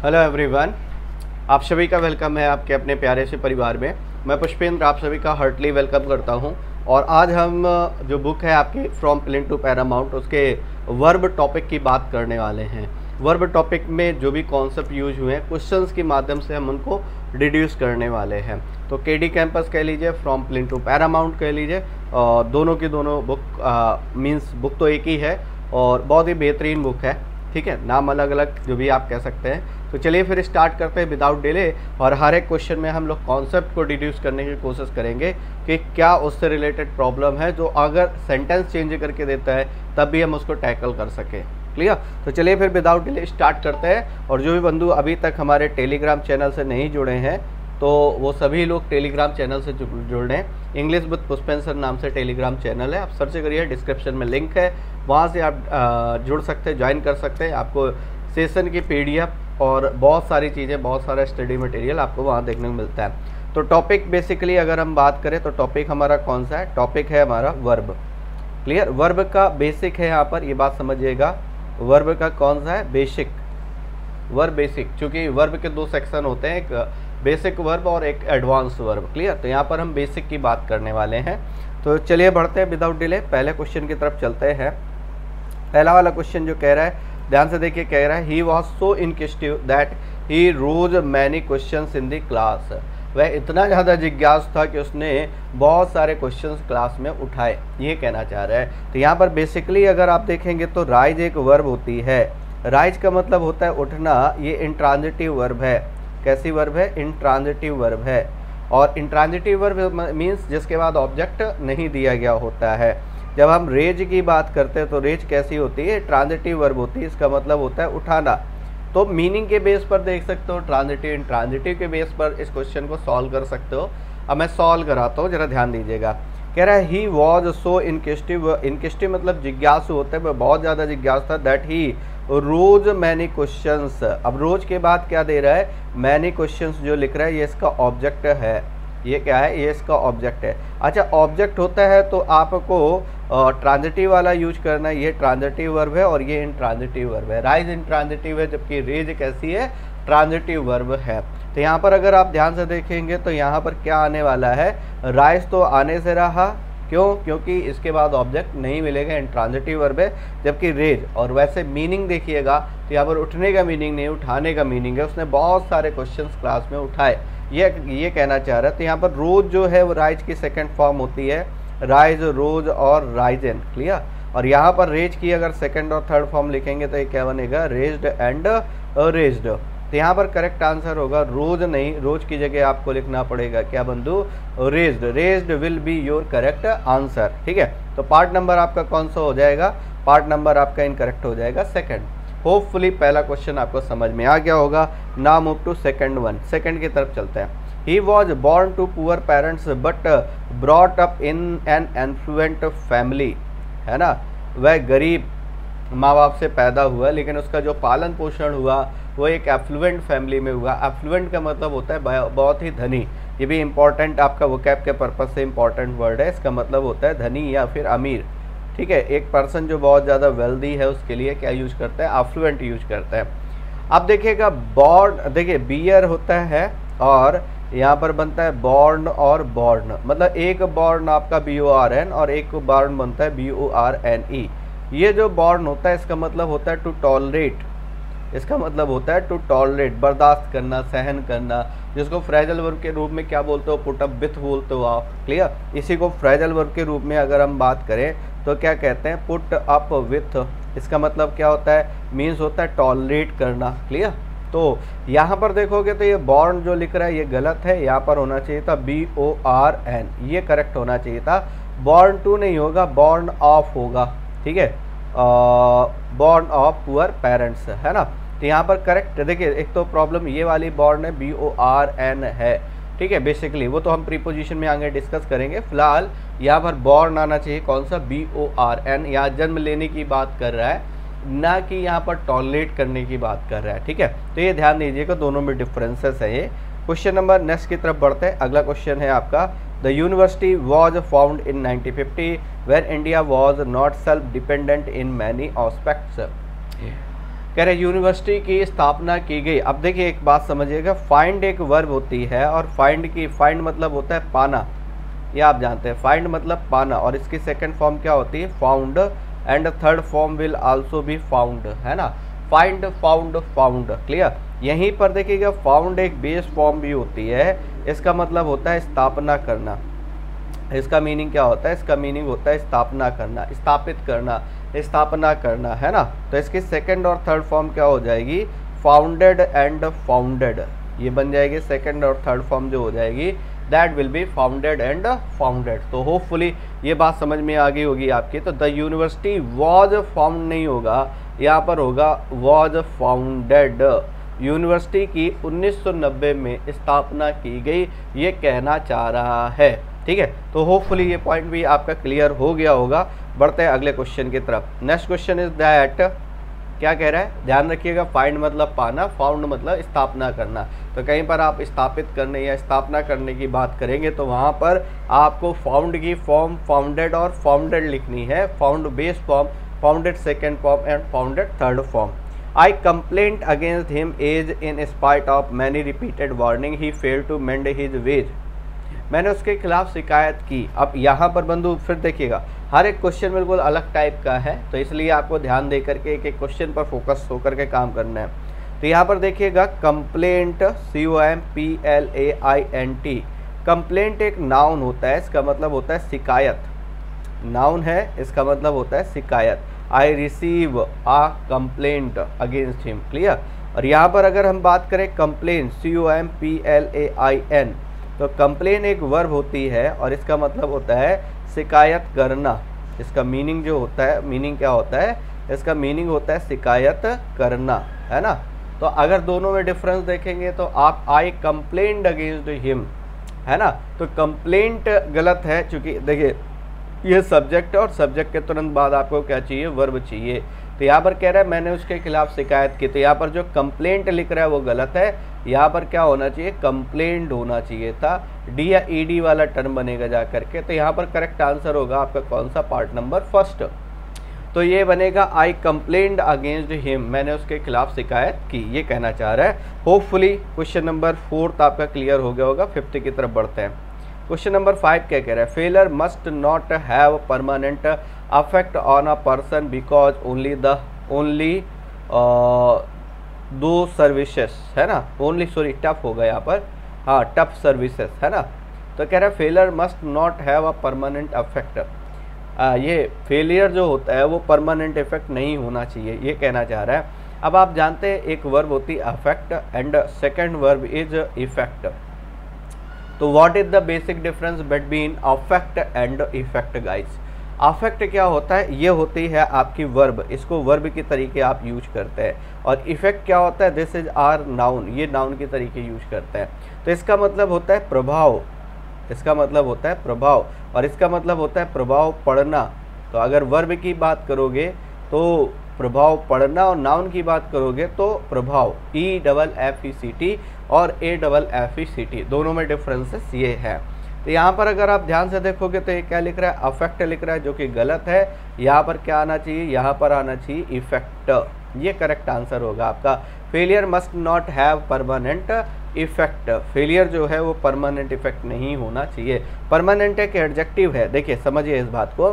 Hello everyone, आप सभी का वेलकम है आपके अपने प्यारे से परिवार में। मैं पुष्पेंद्र आप सभी का हार्टली वेलकम करता हूं। और आज हम जो बुक है आपकी फ्रॉम प्लेन टू पैरामाउंट, उसके वर्ब टॉपिक की बात करने वाले हैं। वर्ब टॉपिक में जो भी कॉन्सेप्ट यूज हुए हैं, क्वेश्चंस के माध्यम से हम उनको डिड्यूस करने वाले हैं। तो केडी कैंपस कह लीजिए, फ्रॉम प्लेन टू पैरामाउंट कह लीजिए, दोनों की दोनों बुक मीन्स बुक तो एक ही है और बहुत ही बेहतरीन बुक है। ठीक है, नाम अलग अलग जो भी आप कह सकते हैं। तो चलिए फिर स्टार्ट करते हैं विदाउट डिले। और हर एक क्वेश्चन में हम लोग कॉन्सेप्ट को डिड्यूस करने की कोशिश करेंगे कि क्या उससे रिलेटेड प्रॉब्लम है, जो अगर सेंटेंस चेंज करके देता है तब भी हम उसको टैकल कर सकें। क्लियर? तो चलिए फिर विदाउट डिले स्टार्ट करते हैं। और जो भी बंधु अभी तक हमारे टेलीग्राम चैनल से नहीं जुड़े हैं तो वो सभी लोग टेलीग्राम चैनल से जुड़ रहे हैं। इंग्लिश विद पुष्पेंद्र नाम से टेलीग्राम चैनल है, आप सर्च करिए, डिस्क्रिप्शन में लिंक है, वहाँ से आप जुड़ सकते हैं, ज्वाइन कर सकते हैं। आपको सेशन की पीडीएफ और बहुत सारी चीज़ें, बहुत सारा स्टडी मटेरियल आपको वहाँ देखने को मिलता है। तो टॉपिक बेसिकली अगर हम बात करें तो टॉपिक हमारा कौन सा है? टॉपिक है हमारा वर्ब। क्लियर? वर्ब का बेसिक है यहाँ पर, ये बात समझिएगा। वर्ब का कौन सा है? बेसिक। वर्ब बेसिक, चूँकि वर्ब के दो सेक्शन होते हैं, एक बेसिक वर्ब और एक एडवांस वर्ब। क्लियर? तो यहाँ पर हम बेसिक की बात करने वाले हैं। तो चलिए बढ़ते हैं विदाउट डिले, पहले क्वेश्चन की तरफ चलते हैं। पहला वाला क्वेश्चन जो कह रहा है, ध्यान से देखिए, कह रहा है he was so inquisitive that he rose many questions in the class. वह इतना ज़्यादा जिज्ञासु था कि उसने बहुत सारे क्वेश्चंस क्लास में उठाए, ये कहना चाह रहा है। तो यहाँ पर बेसिकली अगर आप देखेंगे तो राइज एक वर्ब होती है। राइज का मतलब होता है उठना, ये इंट्रांजिटिव वर्ब है। कैसी वर्ब है? इंट्रांजिटिव वर्ब है। और इंट्रांजिटिव वर्ब मीन्स जिसके बाद ऑब्जेक्ट नहीं दिया गया होता है। जब हम रेज की बात करते हैं तो रेज कैसी होती है? ट्रांजिटिव वर्ब होती है, इसका मतलब होता है उठाना। तो मीनिंग के बेस पर देख सकते हो, ट्रांजिटिव इंट्रांजिटिव के बेस पर इस क्वेश्चन को सॉल्व कर सकते हो। अब मैं सॉल्व कराता हूँ, जरा ध्यान दीजिएगा। कह रहा है he was so inquisitive. Inquisitive मतलब जिज्ञासु होता है, वह बहुत ज़्यादा जिज्ञासु था। That he rose many questions. अब रोज के बाद क्या दे रहा है? मैनी क्वेश्चंस जो लिख रहा है ये इसका ऑब्जेक्ट है। ये क्या है? ये इसका ऑब्जेक्ट है। अच्छा, ऑब्जेक्ट होता है तो आपको ट्रांजिटिव वाला यूज करना है। ये ट्रांजिटिव वर्ब है और ये इंट्रांजिटिव वर्ब है। राइज इंट्रांजिटिव है, जबकि रेज कैसी है? ट्रांजिटिव वर्ब है। तो यहाँ पर अगर आप ध्यान से देखेंगे तो यहाँ पर क्या आने वाला है? राइज तो आने से रहा, क्यों? क्योंकि इसके बाद ऑब्जेक्ट नहीं मिलेगा, इंट्रांजिटिव वर्ब है। जबकि रेज, और वैसे मीनिंग देखिएगा तो यहाँ पर उठने का मीनिंग नहीं, उठाने का मीनिंग है। उसने बहुत सारे क्वेश्चंस क्लास में उठाए, ये कहना चाह रहा है। तो यहाँ पर रोज जो है वो राइज की सेकंड फॉर्म होती है, राइज, रोज और राइजन। क्लियर? और यहाँ पर रेज की अगर सेकंड और थर्ड फॉर्म लिखेंगे तो ये क्या बनेगा? Raised and raised. तो यहाँ पर करेक्ट आंसर होगा रोज नहीं, रोज की जगह आपको लिखना पड़ेगा क्या बंधु? Raised. Raised will be your correct answer. ठीक है, तो पार्ट नंबर आपका कौन सा हो जाएगा? पार्ट नंबर आपका इनकरेक्ट हो जाएगा, सेकंड। होपफुली पहला क्वेश्चन आपको समझ में आ गया होगा। Now move to second one. Second की तरफ चलते हैं। He was born to poor parents but brought up in an affluent family. है ना, वह गरीब माँ बाप से पैदा हुआ, लेकिन उसका जो पालन पोषण हुआ वो एक एफ्लुएंट फैमिली में हुआ। एफ्लुएंट का मतलब होता है बहुत ही धनी। ये भी इंपॉर्टेंट, आपका वोकैब के पर्पज से इंपॉर्टेंट वर्ड है। इसका मतलब होता है धनी या फिर अमीर। ठीक है, एक पर्सन जो बहुत ज़्यादा वेल्दी है उसके लिए क्या यूज करता है? एफ्लुएंट यूज करता है। अब देखिएगा, बॉर्न, देखिए बियर होता है और यहाँ पर बनता है बॉर्न और बॉर्न। मतलब एक बॉर्न आपका BORN और एक बॉर्न बनता है BORNE। ये जो बॉर्न होता है इसका मतलब होता है टू टॉलरेट। इसका मतलब होता है टू टॉलरेट, बर्दाश्त करना, सहन करना, जिसको फ्रेजल वर्ब के रूप में क्या बोलते हो? पुट अप विथ बोलते हो आप। क्लियर? इसी को फ्रेजल वर्ब के रूप में अगर हम बात करें तो क्या कहते हैं? Put up with. इसका मतलब क्या होता है? मीन्स होता है टॉलरेट करना। क्लियर? तो यहाँ पर देखोगे तो ये बॉर्न जो लिख रहा है ये गलत है, यहाँ पर होना चाहिए था BORN, ये करेक्ट होना चाहिए था। बॉर्न टू नहीं होगा, बॉर्न ऑफ होगा। ठीक है, बॉर्न ऑफ पुअर पेरेंट्स, है ना। तो यहाँ पर करेक्ट देखिए, एक तो प्रॉब्लम ये वाली बॉर्न है, BORN है। ठीक है, बेसिकली वो तो हम प्रीपोजिशन में आगे डिस्कस करेंगे। फिलहाल यहाँ पर बॉर्न आना चाहिए, कौन सा? BORN। यहाँ जन्म लेने की बात कर रहा है, ना कि यहाँ पर टॉलरेट करने की बात कर रहा है। ठीक है, तो ये ध्यान दीजिएगा, दोनों में डिफरेंसेस है ये। क्वेश्चन नंबर नेक्स्ट की तरफ बढ़ते हैं। अगला क्वेश्चन है आपका, the university was found in 1950 when India was not self dependent in many aspects. कह रहे यूनिवर्सिटी की स्थापना की गई। अब देखिए एक बात समझिएगा, फाइंड एक वर्ब होती है और फाइंड मतलब होता है पाना, ये आप जानते हैं, फाइंड मतलब पाना, और इसकी सेकंड फॉर्म क्या होती है, found, and third form will also be found, है ना, फाइंड, फाउंड, फाउंड, क्लियर। यहीं पर देखिएगा फाउंड एक बेस फॉर्म भी होती है, इसका मतलब होता है स्थापना करना। इसका मीनिंग क्या होता है, इसका मीनिंग होता है स्थापना करना, स्थापित करना, स्थापना करना, है ना। तो इसकी सेकंड और थर्ड फॉर्म क्या हो जाएगी, फाउंडेड एंड फाउंडेड, ये बन जाएगी सेकंड और थर्ड फॉर्म जो हो जाएगी, that will B founded and founded. तो होपफुली ये बात समझ में आ गई होगी आपकी। तो द यूनिवर्सिटी वॉज फाउंड नहीं होगा, यहाँ पर होगा वॉज फाउंडेड। यूनिवर्सिटी की 1990 में स्थापना की गई, ये कहना चाह रहा है, ठीक है। तो होपफुली ये पॉइंट भी आपका क्लियर हो गया होगा। बढ़ते हैं अगले क्वेश्चन की तरफ। नेक्स्ट क्वेश्चन इज दैट, क्या कह रहा है, ध्यान रखिएगा, फाइंड मतलब पाना, फाउंड मतलब स्थापना करना। तो कहीं पर आप स्थापित करने या स्थापना करने की बात करेंगे तो वहाँ पर आपको फाउंड की फॉर्म फाउंडेड और फाउंडेड लिखनी है, found base form, founded second form and founded third form. I complaint against him as in spite of many repeated warning he fail to mend his ways. मैंने उसके खिलाफ शिकायत की। अब यहाँ पर बंधु फिर देखिएगा, हर एक क्वेश्चन बिल्कुल अलग टाइप का है, तो इसलिए आपको ध्यान दे करके एक एक क्वेश्चन पर फोकस होकर के काम करना है। तो यहाँ पर देखिएगा कंप्लेंट, COMPLAINT, कंप्लेंट एक नाउन होता है, इसका मतलब होता है शिकायत, नाउन है, इसका मतलब होता है शिकायत। I receive a complaint against him, clear. और यहाँ पर अगर हम बात करें कंप्लेन, COMPLAIN, तो कंप्लेन एक वर्ब होती है और इसका मतलब होता है शिकायत करना। इसका मीनिंग जो होता है, मीनिंग क्या होता है, इसका मीनिंग होता है शिकायत करना, है ना। तो अगर दोनों में डिफरेंस देखेंगे तो आप आई कंप्लेंट अगेंस्ट हिम, है ना, तो कंप्लेंट गलत है, क्योंकि देखिए ये सब्जेक्ट है और सब्जेक्ट के तुरंत बाद आपको क्या चाहिए, वर्ब चाहिए। तो यहाँ पर कह रहा है मैंने उसके खिलाफ शिकायत की, तो यहाँ पर जो कंप्लेंट लिख रहा है वो गलत है, यहाँ पर क्या होना चाहिए, कंप्लेंट होना चाहिए था, डी या ईडी वाला टर्म बनेगा जा करके। तो यहाँ पर करेक्ट आंसर होगा आपका कौन सा, पार्ट नंबर फर्स्ट। तो ये बनेगा आई कंप्लेंट अगेंस्ट हिम, मैंने उसके खिलाफ शिकायत की, ये कहना चाह रहा है। होपफुली क्वेश्चन नंबर 4 आपका क्लियर हो गया होगा। 5th की तरफ बढ़ते हैं। क्वेश्चन नंबर 5 क्या कह रहा है, failure must not have permanent affect on a person because only दो सर्विसेज, है ना, ओनली, सॉरी टफ होगा यहाँ पर, हाँ टफ सर्विसेज, है ना। तो कह रहा है failure must not have a permanent affect, ये फेलियर जो होता है वो परमानेंट इफेक्ट नहीं होना चाहिए, ये कहना चाह रहा है। अब आप जानते हैं एक वर्ब होती है affect and second verb is effect. तो what is the basic difference between affect and effect guys. अफेक्ट क्या होता है, ये होती है आपकी वर्ब, इसको वर्ब के तरीके आप यूज करते हैं। और इफेक्ट क्या होता है, दिस इज आर नाउन, ये नाउन के तरीके यूज करते हैं। तो इसका मतलब होता है प्रभाव, इसका मतलब होता है प्रभाव, और इसका मतलब होता है प्रभाव पड़ना। तो अगर वर्ब की बात करोगे तो प्रभाव पड़ना, और नाउन की बात करोगे तो प्रभाव, EFFECT और AFFECT, दोनों में डिफरेंसेस ये है। तो यहाँ पर अगर आप ध्यान से देखोगे तो ये क्या लिख रहा है, अफेक्ट लिख रहा है, जो कि गलत है। यहाँ पर क्या आना चाहिए, यहाँ पर आना चाहिए इफेक्ट, ये करेक्ट आंसर होगा आपका। Failure must not have permanent effect, failure जो है वो परमानेंट इफेक्ट नहीं होना चाहिए। परमानेंट एक एडजेक्टिव है, देखिए समझिए इस बात को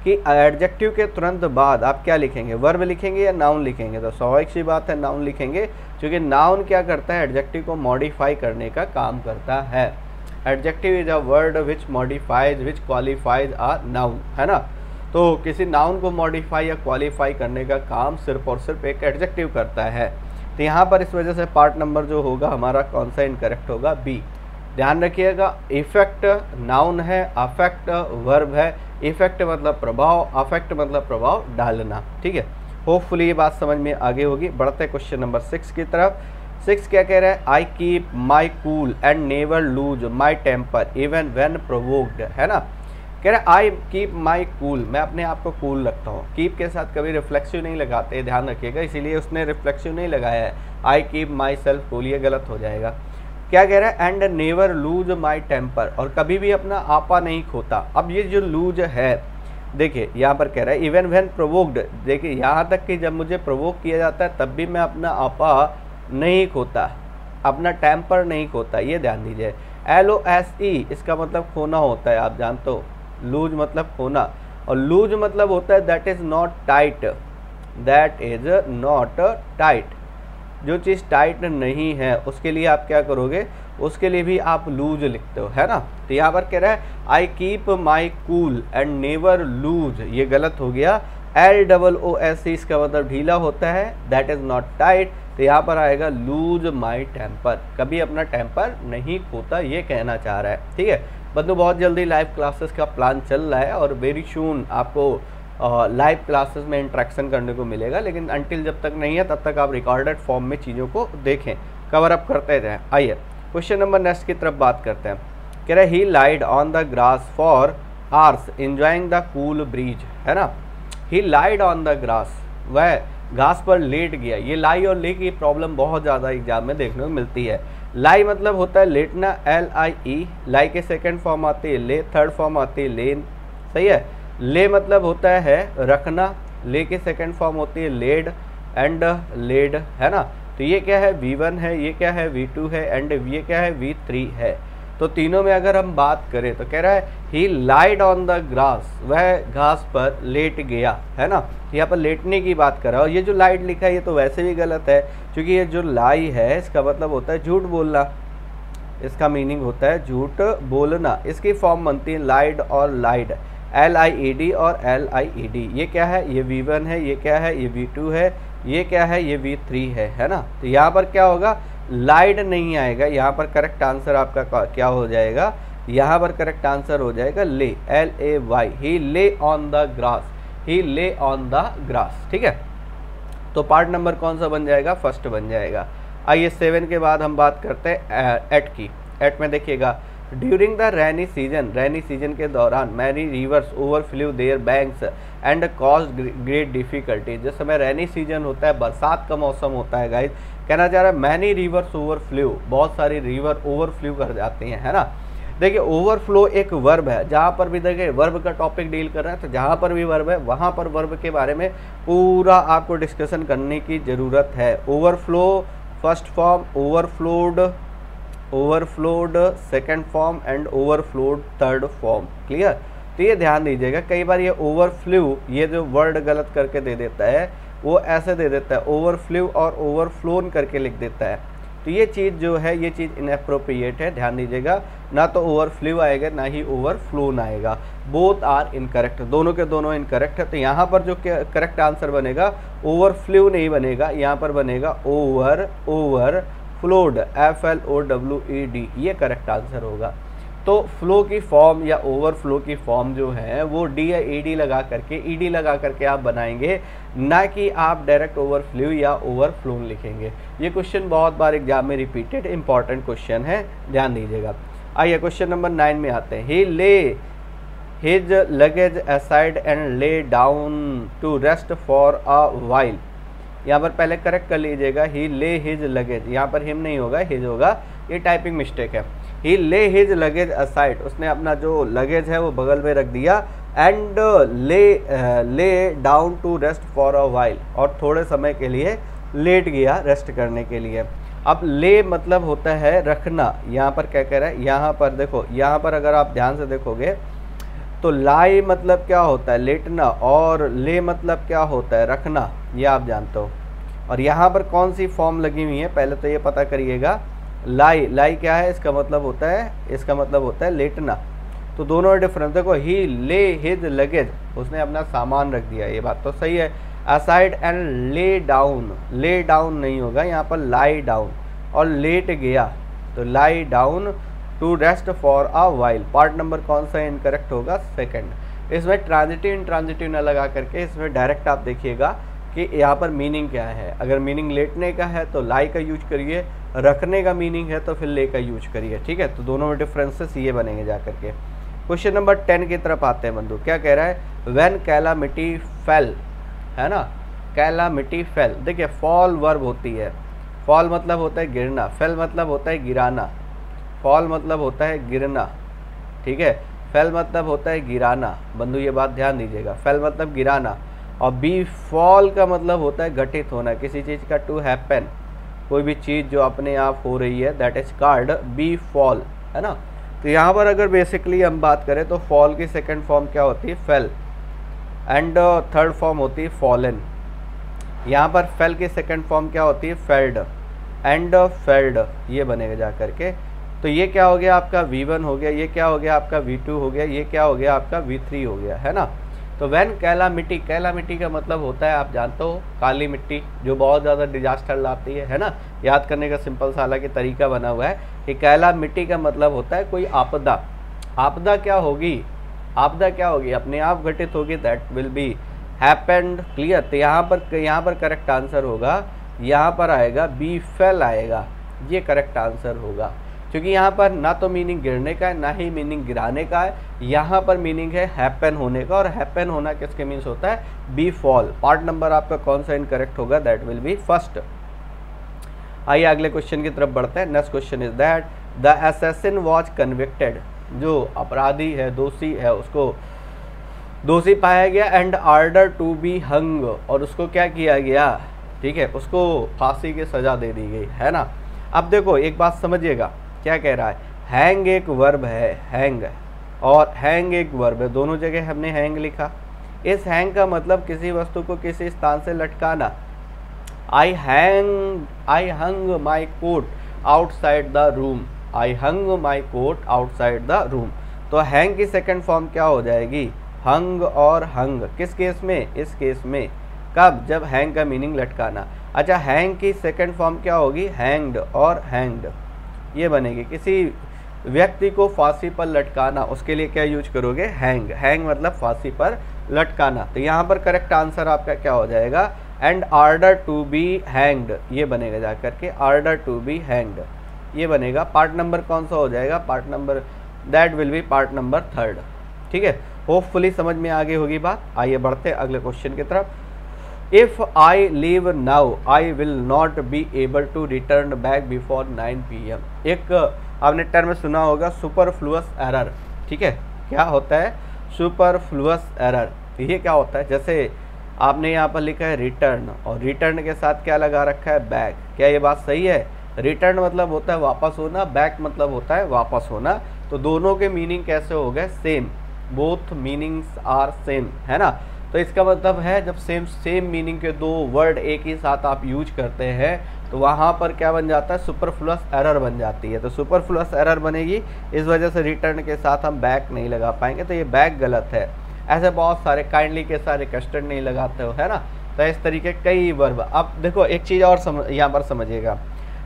कि एडजेक्टिव के तुरंत बाद आप क्या लिखेंगे, वर्ब लिखेंगे या नाउन लिखेंगे। तो स्वाभाविक सी बात है नाउन लिखेंगे, क्योंकि नाउन क्या करता है, एडजेक्टिव को मॉडिफाई करने का काम करता है। Adjective is a word which modifies which qualifies a noun, है ना। तो किसी नाउन को मॉडिफाई या क्वालिफाई करने का काम सिर्फ और सिर्फ एक एडजेक्टिव करता है। तो यहाँ पर इस वजह से पार्ट नंबर जो होगा हमारा कौन सा इनकरेक्ट होगा, बी। ध्यान रखिएगा, इफेक्ट नाउन है, अफेक्ट वर्ब है। इफेक्ट मतलब प्रभाव, अफेक्ट मतलब प्रभाव डालना, ठीक है। होपफुली ये बात समझ में आगे होगी। बढ़ते क्वेश्चन नंबर 6 की तरफ। 6 क्या कह रहा है, I keep my cool and never lose my temper even when provoked, है ना। कह रहा है आई कीप माई कूल, मैं अपने आप को कूल रखता हूँ। कीप के साथ कभी रिफ्लेक्सिव नहीं लगाते, ध्यान रखिएगा, इसीलिए उसने रिफ्लेक्सिव नहीं लगाया है। I keep myself cool, ये गलत हो जाएगा। क्या कह रहा है, and never lose my temper, और कभी भी अपना आपा नहीं खोता। अब ये जो लूज है, देखिए यहाँ पर कह रहा है इवन व्हेन प्रोवोक्ड, देखिए यहाँ तक कि जब मुझे प्रोवोक किया जाता है तब भी मैं अपना आपा नहीं खोता, अपना टेम्पर नहीं खोता, ये ध्यान दीजिए। LOSE इसका मतलब खोना होता है, आप जानते हो, लूज मतलब खोना, और लूज मतलब होता है that is not tight, that is not tight, जो चीज़ टाइट नहीं है उसके लिए आप क्या करोगे, उसके लिए भी आप लूज लिखते हो, है ना। तो यहाँ पर कह रहा है I keep my cool and never loose, ये गलत हो गया। LOOSE इसका मतलब ढीला होता है, दैट इज़ नॉट टाइट, तो यहाँ पर आएगा लूज माई टेम्पर, कभी अपना टेम्पर नहीं खोता, ये कहना चाह रहा है। ठीक है बंधु, बहुत जल्दी लाइव क्लासेस का प्लान चल रहा है और वेरी सून आपको लाइव क्लासेस में इंट्रैक्शन करने को मिलेगा, लेकिन अनटिल जब तक नहीं है तब तक आप रिकॉर्डेड फॉर्म में चीज़ों को देखें, कवर अप करते रहें। आइए क्वेश्चन नंबर नेक्स्ट की तरफ बात करते हैं। कह रहे he lied on the grass for hours enjoying the cool breeze, है ना। He lied on the grass, वह घास पर लेट गया। ये लाई और ले की प्रॉब्लम बहुत ज़्यादा एग्जाम में देखने को मिलती है। लाई मतलब होता है लेटना, LIE, लाई के सेकंड फॉर्म आती है ले, थर्ड फॉर्म आती है लेन, सही है। ले मतलब होता है रखना, ले के सेकंड फॉर्म होती है लेड एंड लेड, है ना। तो ये क्या है V1 है, ये क्या है V2 है, एंड ये क्या है V3 है। तो तीनों में अगर हम बात करें तो कह रहा है ही लाइड ऑन द ग्रास, वह घास पर लेट गया, है ना। यहाँ पर लेटने की बात कर रहा है, और ये जो लाइड लिखा है ये तो वैसे भी गलत है, क्योंकि ये जो लाई है इसका मतलब होता है झूठ बोलना, इसका मीनिंग होता है झूठ बोलना। इसकी फॉर्म बनती है लाइड और लाइड, LIED और LIED। ये क्या है, ये V1 है, ये क्या है, ये V2 है, ये क्या है, ये V3 है ना। तो यहाँ पर क्या होगा, लाइड नहीं आएगा, यहाँ पर करेक्ट आंसर आपका क्या हो जाएगा, यहाँ पर करेक्ट आंसर हो जाएगा ले, LAY, ही ले ऑन द ग्रास, ही ले ऑन द ग्रास। ठीक है, तो पार्ट नंबर कौन सा बन जाएगा, फर्स्ट बन जाएगा। आइए 7 के बाद हम बात करते हैं एट की। एट में देखिएगा during the rainy season, rainy season के दौरान many rivers overflow their banks and cause great difficulty. जिस समय रैनी सीजन होता है, बरसात का मौसम होता है गाइस, कहना चाह रहा है मैनी रिवर्स ओवरफ्लो, बहुत सारी रिवर ओवरफ्लो कर जाती हैं, है ना। देखिए ओवरफ्लो एक वर्ब है, जहाँ पर भी देखिए वर्ब का टॉपिक डील कर रहा है, तो जहाँ पर भी वर्ब है वहाँ पर वर्ब के बारे में पूरा आपको डिस्कशन करने की ज़रूरत है। Overflow first form, overflowed, overflowed second form and overflowed third form, clear. तो ये ध्यान दीजिएगा, कई बार ये ओवरफ्लो ये जो वर्ड गलत करके दे देता है, वो ऐसे दे देता है ओवरफ्लो और ओवरफ्लोन करके लिख देता है, तो ये चीज़ जो है ये चीज़ इनएप्रोप्रिएट है, ध्यान दीजिएगा। ना तो ओवरफ्लो आएगा ना ही ओवरफ्लोन आएगा, बोथ आर इनकरेक्ट, दोनों के दोनों इनकरेक्ट है। तो यहाँ पर जो करेक्ट आंसर बनेगा ओवरफ्लो नहीं बनेगा, यहाँ पर बनेगा ओवरफ्लोड, FLOWED, ये करेक्ट आंसर होगा। तो फ्लो की फॉर्म या ओवरफ्लो की फॉर्म जो है वो D या ED लगा करके, ED लगा करके आप बनाएंगे, ना कि आप डायरेक्ट ओवरफ्लो या ओवरफ्लोन लिखेंगे। ये क्वेश्चन बहुत बार एग्जाम में रिपीटेड इंपॉर्टेंट क्वेश्चन है, ध्यान दीजिएगा। आइए क्वेश्चन नंबर 9 में आते हैं। He lay his luggage aside and lay down to rest for a while. यहाँ पर पहले करेक्ट कर लीजिएगा, ही ले हिज लगेज, यहाँ पर हिम नहीं होगा, हिज होगा, ये टाइपिंग मिस्टेक है। ही ले हिज लगेज असाइड, उसने अपना जो लगेज है वो बगल में रख दिया, and lay down to rest for a while, और थोड़े समय के लिए लेट गया रेस्ट करने के लिए। अब ले मतलब होता है रखना, यहाँ पर क्या कह रहा है, यहाँ पर देखो, यहाँ पर अगर आप ध्यान से देखोगे तो लाई मतलब क्या होता है लेटना, और ले मतलब क्या होता है रखना, ये आप जानते हो। और यहाँ पर कौन सी फॉर्म लगी हुई है पहले तो ये पता करिएगा। लाई, लाई क्या है, इसका मतलब होता है, इसका मतलब होता है लेटना। तो दोनों डिफरेंस देखो, ही ले हिज लगेज, उसने अपना सामान रख दिया, ये बात तो सही है। Aside and lay down, lay down नहीं होगा, यहाँ पर लाई डाउन, और लेट गया तो lie down to rest for a while. Part number कौन सा इनकरेक्ट होगा, सेकंड। इसमें ट्रांजिटिव इंट्रांजिटिव न लगा करके इसमें डायरेक्ट आप देखिएगा कि यहाँ पर मीनिंग क्या है। अगर मीनिंग लेटने का है तो लाई का यूज करिए, रखने का मीनिंग है तो फिर ले का यूज करिए, ठीक है। तो दोनों में डिफरेंसेस ये बनेंगे जा करके। क्वेश्चन नंबर 10 की तरफ आते हैं बंधु, क्या कह रहा है, व्हेन कैलामिटी फेल, है ना, कैलामिटी फेल। देखिए फॉल वर्ब होती है, फॉल मतलब होता है गिरना, फेल मतलब होता है गिराना, फॉल मतलब होता है गिरना, ठीक है। फेल मतलब होता है गिराना, बंधु ये बात ध्यान दीजिएगा, फेल मतलब गिराना। और बी फॉल का मतलब होता है घटित होना, किसी चीज़ का टू हैपन, कोई भी चीज़ जो अपने आप हो रही है, that is called befall, है ना। तो यहाँ पर अगर बेसिकली हम बात करें तो फॉल की सेकंड फॉर्म क्या होती है, फेल, एंड थर्ड फॉर्म होती है फॉलन। यहाँ पर फेल की सेकंड फॉर्म क्या होती है, फेल्ड, एंड फेल्ड, ये बनेगा जा करके। तो ये क्या हो गया आपका V1 हो गया, ये क्या हो गया आपका V2 हो गया, ये क्या हो गया आपका V3 हो गया, है ना। तो व्हेन कैलामिटी, कैलामिटी का मतलब होता है आप जानते हो काली मिट्टी, जो बहुत ज़्यादा डिजास्टर लाती है ना। याद करने का सिंपल सा हालांकि तरीका बना हुआ है कि कैलामिटी का मतलब होता है कोई आपदा। आपदा क्या होगी, आपदा क्या होगी, अपने आप घटित होगी, that will B happened, clear. तो यहाँ पर करेक्ट आंसर होगा, यहाँ पर आएगा बी फेल आएगा, ये करेक्ट आंसर होगा। क्योंकि यहाँ पर ना तो मीनिंग गिरने का है, ना ही मीनिंग गिराने का है, यहाँ पर मीनिंग है हैपन होने का, और हैपन होना किसके मीन्स होता है, बी फॉल। पार्ट नंबर आपका कौन सा इनकरेक्ट होगा, दैट विल बी फर्स्ट। आइए अगले क्वेश्चन की तरफ बढ़ते हैं। Next question is that the assassin was convicted, जो अपराधी है, दोषी है, उसको दोषी पाया गया, and order to be hung, और उसको क्या किया गया, ठीक है, उसको फांसी की सज़ा दे दी गई, है ना। अब देखो एक बात समझिएगा, क्या कह रहा है, हैंग एक वर्ब है, हैंग, और हैंग एक वर्ब है, दोनों जगह हमने हैंग लिखा। इस हैंग का मतलब किसी वस्तु को किसी स्थान से लटकाना। I hung my coat outside the room, I hung my coat outside the room. तो हैंग की सेकंड फॉर्म क्या हो जाएगी, हंग, और हंग किस केस में, इस केस में, कब, जब हैंग का मीनिंग लटकाना। अच्छा, हैंग की सेकंड फॉर्म क्या होगी, हैंग्ड और हैंग्ड, ये बनेगी। किसी व्यक्ति को फांसी पर लटकाना, उसके लिए क्या यूज करोगे, हैंग, हैंग मतलब फांसी पर लटकाना। तो यहाँ पर करेक्ट आंसर आपका क्या हो जाएगा, and order to be hanged, ये बनेगा जा करके, ऑर्डर टू बी हैंग्ड, ये बनेगा। पार्ट नंबर कौन सा हो जाएगा, part number, that will B part number third, ठीक है। होपफुली समझ में आ गई होगी बात। आइए बढ़ते हैं अगले क्वेश्चन की तरफ। If I leave now I will not be able to return back before 9 PM। एक आपने टर्म सुना होगा सुपरफ्लुअस एरर, ठीक है, क्या होता है सुपरफ्लुअस एरर। ये क्या होता है, जैसे आपने यहाँ पर लिखा है रिटर्न, और रिटर्न के साथ क्या लगा रखा है, बैक। क्या ये बात सही है, रिटर्न मतलब होता है वापस होना, बैक मतलब होता है वापस होना। तो दोनों के मीनिंग कैसे हो गए, same, both meanings are same, है ना। तो इसका मतलब है जब सेम मीनिंग के दो वर्ड एक ही साथ आप यूज करते हैं तो वहाँ पर क्या बन जाता है, सुपरफ्लुअस एरर बन जाती है। तो सुपरफ्लुअस एरर बनेगी, इस वजह से रिटर्न के साथ हम बैक नहीं लगा पाएंगे, तो ये बैक गलत है। ऐसे बहुत सारे, काइंडली के साथ रिक्वेस्टेड नहीं लगाते हो, है ना। तो इस तरीके कई वर्ब। अब देखो एक चीज़ और यहाँ पर समझिएगा,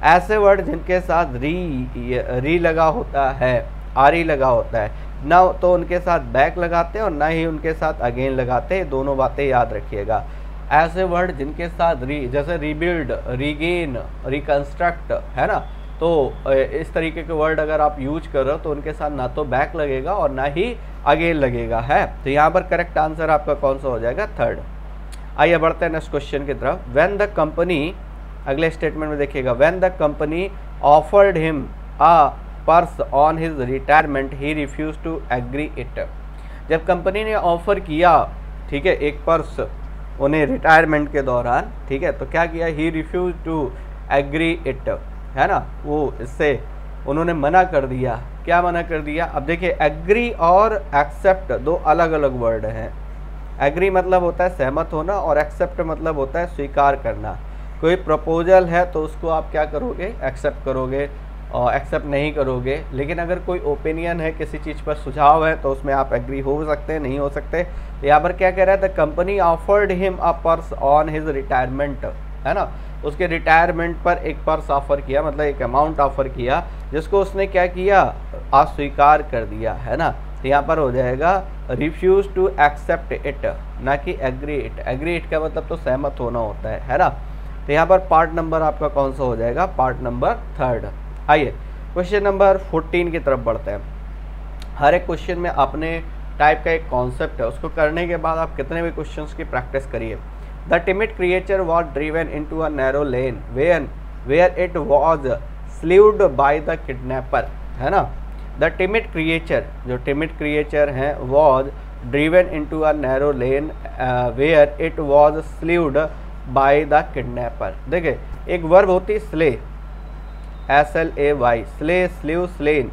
ऐसे वर्ड जिनके साथ री लगा होता है, आर लगा होता है ना, तो उनके साथ बैक लगाते हैं और ना ही उनके साथ अगेन लगाते हैं, दोनों बातें याद रखिएगा। ऐसे वर्ड जिनके साथ जैसे रीबिल्ड, रीगेन, रिकंस्ट्रक्ट, है ना, तो इस तरीके के वर्ड अगर आप यूज कर रहे हो तो उनके साथ ना तो बैक लगेगा और ना ही अगेन लगेगा, है। तो यहाँ पर करेक्ट आंसर आपका कौन सा हो जाएगा, थर्ड। आइए बढ़ते हैं नेक्स्ट क्वेश्चन की तरफ। व्हेन द कंपनी, अगले स्टेटमेंट में देखिएगा, when the company offered him a purse on his retirement he refuse to agree it. जब कंपनी ने ऑफर किया, ठीक है, एक पर्स उन्हें रिटायरमेंट के दौरान, ठीक है, तो क्या किया, he refuse to agree it, है ना, वो इससे उन्होंने मना कर दिया। क्या मना कर दिया, अब देखिए एग्री और एक्सेप्ट दो अलग अलग वर्ड हैं। एग्री मतलब होता है सहमत होना, और एक्सेप्ट मतलब होता है स्वीकार करना। कोई प्रपोजल है तो उसको आप क्या करोगे, एक्सेप्ट करोगे, और एक्सेप्ट नहीं करोगे। लेकिन अगर कोई ओपिनियन है, किसी चीज़ पर सुझाव है, तो उसमें आप एग्री हो सकते हैं, नहीं हो सकते। तो यहाँ पर क्या कह रहा है, the company offered him a purse on his retirement, है ना, उसके रिटायरमेंट पर एक पर्स ऑफर किया, मतलब एक अमाउंट ऑफर किया, जिसको उसने क्या किया, अस्वीकार कर दिया, है ना। तो यहाँ पर हो जाएगा रिफ्यूज टू एक्सेप्ट इट, ना कि एग्री इट। एग्री इट का मतलब तो सहमत होना होता है ना। तो यहाँ पर पार्ट नंबर आपका कौन सा हो जाएगा, पार्ट नंबर थर्ड। आइए क्वेश्चन नंबर 14 की तरफ बढ़ते हैं। हर एक क्वेश्चन में अपने टाइप का एक कॉन्सेप्ट है, उसको करने के बाद आप कितने भी क्वेश्चंस की प्रैक्टिस करिए। The timid creature was driven into a narrow lane where it was slewed by the kidnapper, है ना। द टिमिड क्रिएचर, जो टिमिड क्रिएचर है, was driven into a narrow lane where it was slewed by the kidnapper. देखिए एक verb होती है slay, SLAY, slay, slew, slain,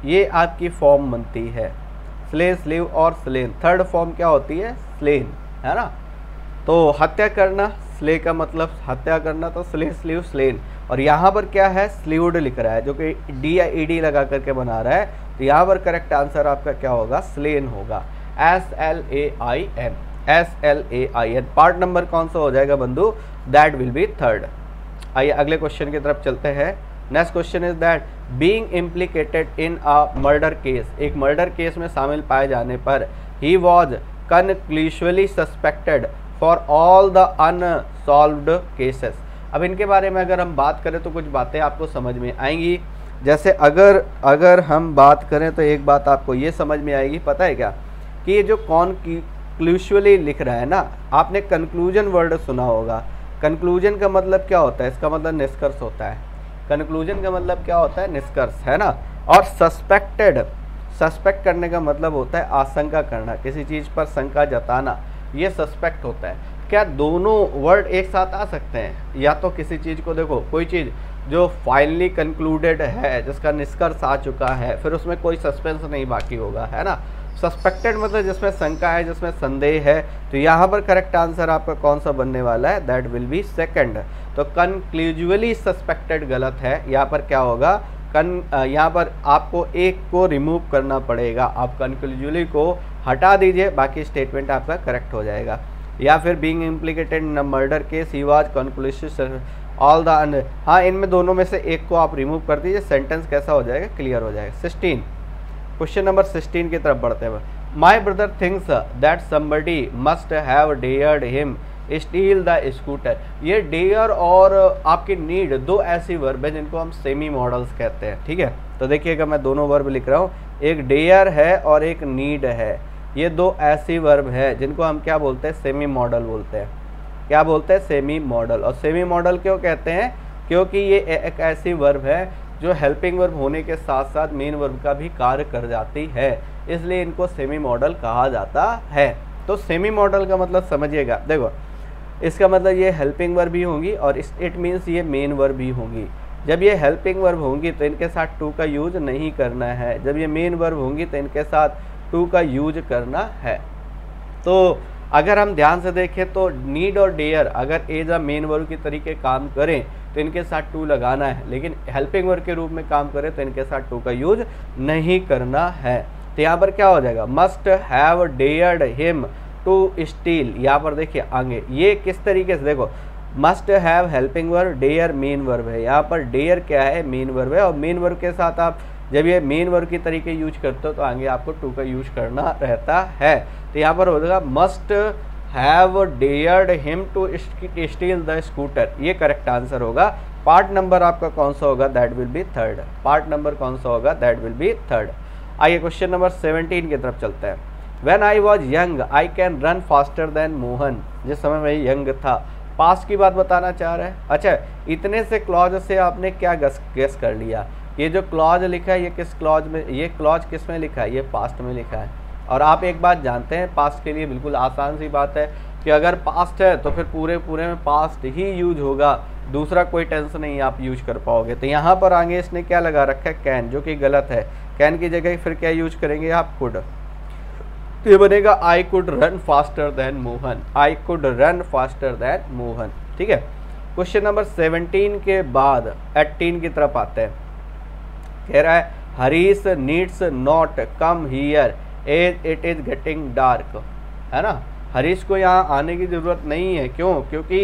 ये आपकी फॉर्म बनती है, स्ले, स्लीव और स्लेन। थर्ड फॉर्म क्या होती है? स्लेन, है ना। तो हत्या करना, स्ले का मतलब हत्या करना, तो स्ले, स्लीव, स्लेन। और यहाँ पर क्या है? स्लीव्ड लिख रहा है, जो कि डी या ईडी लगा करके बना रहा है, तो यहाँ पर करेक्ट आंसर आपका क्या होगा? स्लेन होगा, SLAIN, SLAIN। पार्ट नंबर कौन सा हो जाएगा बंधु? That will be third. आइए अगले क्वेश्चन की तरफ चलते हैं। Next question is that being implicated in a murder case, एक मर्डर केस में शामिल पाए जाने पर he was conclusively suspected for all the unsolved cases. अब इनके बारे में अगर हम बात करें तो कुछ बातें आपको समझ में आएंगी। जैसे अगर हम बात करें तो एक बात आपको ये समझ में आएगी, पता है क्या, कि ये जो कॉन्क्लूसिवली लिख रहा है ना, आपने कंक्लूजन वर्ड सुना होगा। कंक्लूजन का मतलब क्या होता है? इसका मतलब निष्कर्ष होता है। कंक्लूजन का मतलब क्या होता है? निष्कर्ष, है ना। और सस्पेक्टेड, सस्पेक्ट करने का मतलब होता है आशंका करना, किसी चीज़ पर शंका जताना, ये सस्पेक्ट होता है। क्या दोनों वर्ड एक साथ आ सकते हैं? या तो किसी चीज़ को, देखो कोई चीज़ जो फाइनली कंक्लूडेड है, जिसका निष्कर्ष आ चुका है, फिर उसमें कोई सस्पेंस नहीं बाकी होगा, है ना। सस्पेक्टेड मतलब जिसमें शंका है, जिसमें संदेह है। तो यहाँ पर करेक्ट आंसर आपका कौन सा बनने वाला है? That will B second. तो कंक्लूसिवली सस्पेक्टेड गलत है, यहाँ पर क्या होगा? यहाँ पर आपको एक को रिमूव करना पड़ेगा, आप कंक्लूसिवली को हटा दीजिए, बाकी स्टेटमेंट आपका करेक्ट हो जाएगा। या फिर being implicated in a murder case he was conclusive all the, हाँ इनमें दोनों में से एक को आप रिमूव कर दीजिए, सेंटेंस कैसा हो जाएगा? क्लियर हो जाएगा। 16, क्वेश्चन नंबर 16 की तरफ बढ़ते हैं। My brother thinks that somebody must have dared him steel the scooter. ये डेयर और आपकी नीड दो ऐसी वर्ब है जिनको हम सेमी मॉडल्स कहते हैं, ठीक है। तो देखिएगा मैं दोनों वर्ब लिख रहा हूँ, एक डेयर है और एक नीड है। ये दो ऐसी वर्ब है जिनको हम क्या बोलते हैं? सेमी मॉडल बोलते हैं। क्या बोलते हैं? Semi model. और सेमी मॉडल क्यों कहते हैं? क्योंकि ये एक ऐसी वर्ब है जो हेल्पिंग वर्ब होने के साथ साथ मेन वर्ब का भी कार्य कर जाती है, इसलिए इनको सेमी मॉडल कहा जाता है। तो सेमी मॉडल का मतलब समझिएगा, देखो इसका मतलब ये हेल्पिंग वर्ब भी होंगी और इट मीन्स ये मेन वर्ब भी होंगी। जब ये हेल्पिंग वर्ब होंगी तो इनके साथ टू का यूज नहीं करना है, जब ये मेन वर्ब होंगी तो इनके साथ टू का यूज करना है। तो अगर हम ध्यान से देखें तो नीड और डेयर अगर एज अ मेन वर्ब की तरीके काम करें तो इनके साथ टू लगाना है, लेकिन हेल्पिंग वर्ब के रूप में काम करें तो इनके साथ टू का यूज नहीं करना है। तो यहाँ पर क्या हो जाएगा? Must have dared him to steal. यहाँ पर देखिए आगे ये किस तरीके से, देखो must have helping verb, dare main verb है। यहाँ पर डेयर क्या है? मेन वर्ब है। और मेन वर्ब के साथ आप जब ये मेन वर्ब की तरीके यूज करते हो तो आगे आपको टू का यूज करना रहता है। तो यहाँ पर हो जाएगा must have dared him to steal the scooter, ये करेक्ट आंसर होगा। पार्ट नंबर आपका कौन सा होगा? That will be third. Part number कौन सा होगा? That will be third. आइए क्वेश्चन नंबर 17 की तरफ चलते हैं। When I was young, I can run faster than Mohan. जिस समय मैं यंग था, पास्ट की बात बताना चाह रहा है। अच्छा, इतने से क्लॉज से आपने क्या गेस कर लिया? ये जो क्लॉज लिखा है ये किस क्लॉज में, ये क्लॉज किस में लिखा है? ये पास्ट में लिखा है। और आप एक बात जानते हैं, पास्ट के लिए बिल्कुल आसान सी बात है कि अगर पास्ट है तो फिर पूरे में पास्ट ही यूज होगा, दूसरा कोई टेंस नहीं आप यूज कर पाओगे। तो यहाँ पर आगे इसने क्या लगा रखा है? कैन, जो कि गलत है। कैन की जगह फिर क्या यूज करेंगे आप? कुड। तो ये बनेगा I could run faster than Mohan. I could run faster than Mohan, ठीक है। क्वेश्चन नंबर 17 के बाद 18 की तरफ आते हैं। कह रहा है Harish needs not come here as it is getting dark, है ना। हरीश को यहाँ आने की ज़रूरत नहीं है, क्यों? क्योंकि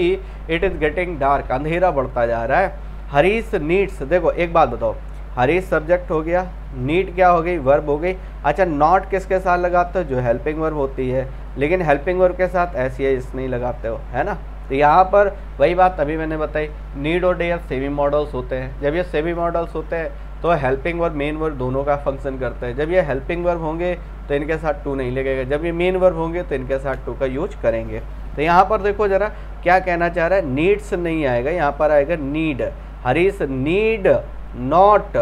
इट इज़ गेटिंग डार्क, अंधेरा बढ़ता जा रहा है। हरीश नीड्स, देखो एक बात बताओ, हरीश सब्जेक्ट हो गया, नीड क्या हो गई? वर्ब हो गई। अच्छा, नॉट किसके साथ लगाते हो? जो हेल्पिंग वर्ब होती है, लेकिन हेल्पिंग वर्ब के साथ ऐसी है इस नहीं लगाते हो, है ना। तो यहाँ पर वही बात अभी मैंने बताई, नीड और डेयर सेमी मॉडल्स होते हैं। जब ये सेमी मॉडल्स होते हैं तो हेल्पिंग वर्ब मेन वर्ब दोनों का फंक्शन करते हैं। जब ये हेल्पिंग वर्ब होंगे तो इनके साथ टू नहीं लगेगा, जब ये मेन वर्ब होंगे तो इनके साथ टू का यूज करेंगे। तो यहाँ पर देखो जरा क्या कहना चाह रहा है, नीड्स नहीं आएगा, यहाँ पर आएगा need. Harish need not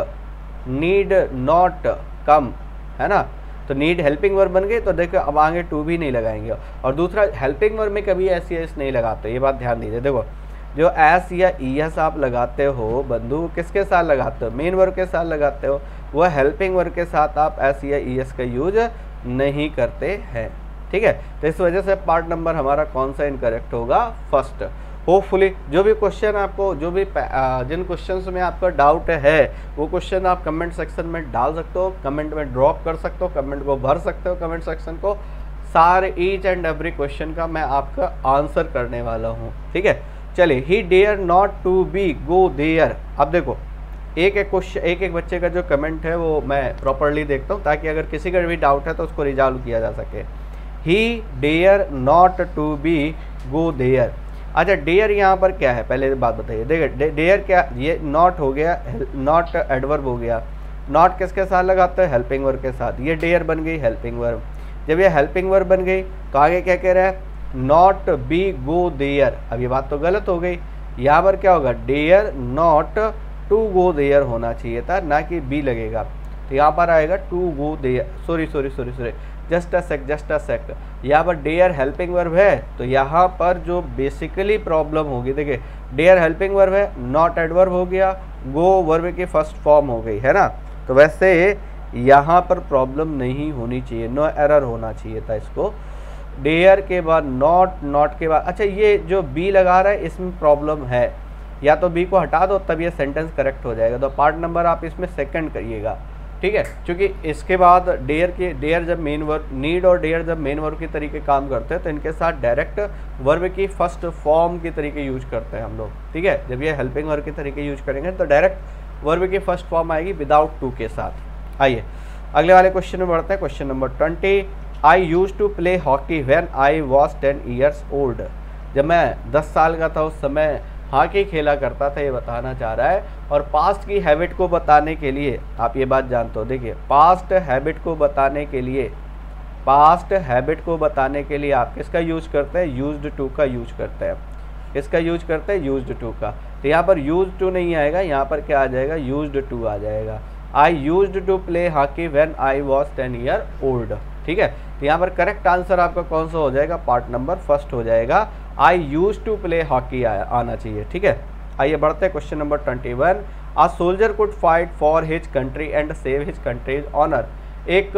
need not come, है ना। तो नीड हेल्पिंग वर्ब बन गई, तो देखो अब आगे टू भी नहीं लगाएंगे। और दूसरा हेल्पिंग वर्ब में कभी एस या एस नहीं लगाते, ये बात ध्यान दीजिए। देखो जो एस या ईएस आप लगाते हो बंधु, किसके साथ लगाते हो, मेन वर्ब के साथ लगाते हो, वह हेल्पिंग वर्ब के साथ आप एस या ईएस का यूज नहीं करते हैं, ठीक है। तो इस वजह से पार्ट नंबर हमारा कौन सा इनकरेक्ट होगा, फर्स्ट। होपफुली जो भी क्वेश्चन आपको, जो भी जिन क्वेश्चंस में आपका डाउट है वो क्वेश्चन आप कमेंट सेक्शन में डाल सकते हो, कमेंट में ड्रॉप कर सकते हो, कमेंट को भर सकते हो कमेंट सेक्शन को। सारे ईच एंड एवरी क्वेश्चन का मैं आपका आंसर करने वाला हूँ, ठीक है। चलिए, he dare not to be go there. अब देखो एक एक क्वेश्चन, एक एक बच्चे का जो कमेंट है वो मैं प्रॉपरली देखता हूँ, ताकि अगर किसी का भी डाउट है तो उसको रिजॉल्व किया जा सके। He dare not to be go there. अच्छा, डेयर यहाँ पर क्या है, पहले बात बताइए। देखिए डेयर क्या, ये नॉट हो गया, नॉट एडवर्ब हो गया। नॉट किसके साथ लगाते हैं, हेल्पिंग वर्ब के साथ। ये डेयर बन गई हेल्पिंग वर्ब। जब ये हेल्पिंग वर्ब बन गई तो आगे क्या कह रहा है, नॉट बी गो देयर। अब ये बात तो गलत हो गई, यहाँ पर क्या होगा, dare not to go there होना चाहिए था, ना कि बी लगेगा। तो यहाँ पर आएगा to go there, sorry just a sec. यहाँ पर डेयर हेल्पिंग वर्ब है, तो यहाँ पर जो बेसिकली प्रॉब्लम होगी, देखिए डेयर हेल्पिंग वर्ब है, नॉट एडवर्ब हो गया, गो वर्ब की फर्स्ट फॉर्म हो गई, है ना। तो वैसे यहाँ पर प्रॉब्लम नहीं होनी चाहिए, नो एरर होना चाहिए था इसको। डेयर के बाद नॉट, नॉट के बाद, अच्छा ये जो बी लगा रहा है इसमें प्रॉब्लम है, या तो बी को हटा दो तब ये सेंटेंस करेक्ट हो जाएगा। तो पार्ट नंबर आप इसमें सेकंड करिएगा, ठीक है। क्योंकि इसके बाद डेयर जब मेन वर्ब, नीड और डेयर जब मेन वर्ब के तरीके काम करते हैं तो इनके साथ डायरेक्ट वर्ब की फर्स्ट फॉर्म के तरीके यूज करते हैं हम लोग, ठीक है। जब ये हेल्पिंग वर्ब के तरीके यूज करेंगे तो डायरेक्ट वर्ब की फर्स्ट फॉर्म आएगी विदाउट टू के साथ। आइए अगले वाले क्वेश्चन में बढ़ते हैं। Question number 20, I use to play hockey when I was 10 years old. जब मैं 10 साल का था उस समय हॉकी खेला करता था, ये बताना चाह रहा है। और पास्ट की हैबिट को बताने के लिए आप ये बात जानते हो, देखिए पास्ट हैबिट को बताने के लिए, पास्ट हैबिट को बताने के लिए आप किसका यूज करते हैं, यूज्ड टू का यूज करते हैं। किसका यूज करते हैं, यूज्ड टू का। तो यहाँ पर यूज्ड टू नहीं आएगा, यहाँ पर क्या आ जाएगा, यूज्ड टू आ जाएगा। I used to play hockey when I was 10 year old, ठीक है। तो यहाँ पर करेक्ट आंसर आपका कौन सा हो जाएगा, पार्ट नंबर फर्स्ट हो जाएगा। I use to play hockey आना चाहिए, ठीक है। आइए बढ़ते हैं question number 21, a soldier could fight for his country and save his country's honour. एक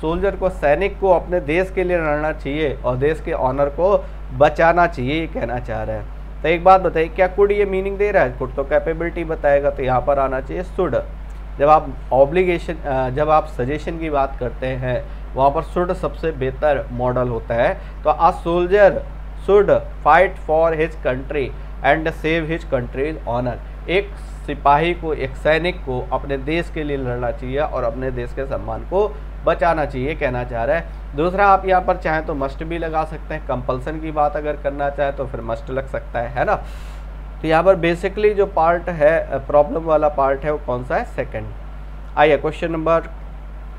सोल्जर को, सैनिक को अपने देश के लिए लड़ना चाहिए और देश के ऑनर को बचाना चाहिए, ये कहना चाह रहा है। तो एक बात बताइए, क्या कुड ये मीनिंग दे रहा है, कुड तो कैपेबिलिटी बताएगा, तो यहाँ पर आना चाहिए शुड। जब आप ऑब्लिगेशन, जब आप सजेशन की बात करते हैं वहाँ पर शुड सबसे बेहतर मॉडल होता है। तो a soldier should fight for his country and save his country's honour. एक सिपाही को, एक सैनिक को अपने देश के लिए लड़ना चाहिए और अपने देश के सम्मान को बचाना चाहिए, कहना चाह रहा है। दूसरा, आप यहाँ पर चाहें तो मस्ट भी लगा सकते हैं, कंपल्सन की बात अगर करना चाहे तो फिर मस्ट लग सकता है ना। तो यहाँ पर बेसिकली जो पार्ट है, प्रॉब्लम वाला पार्ट है, वो कौन सा है, सेकंड। आइए question number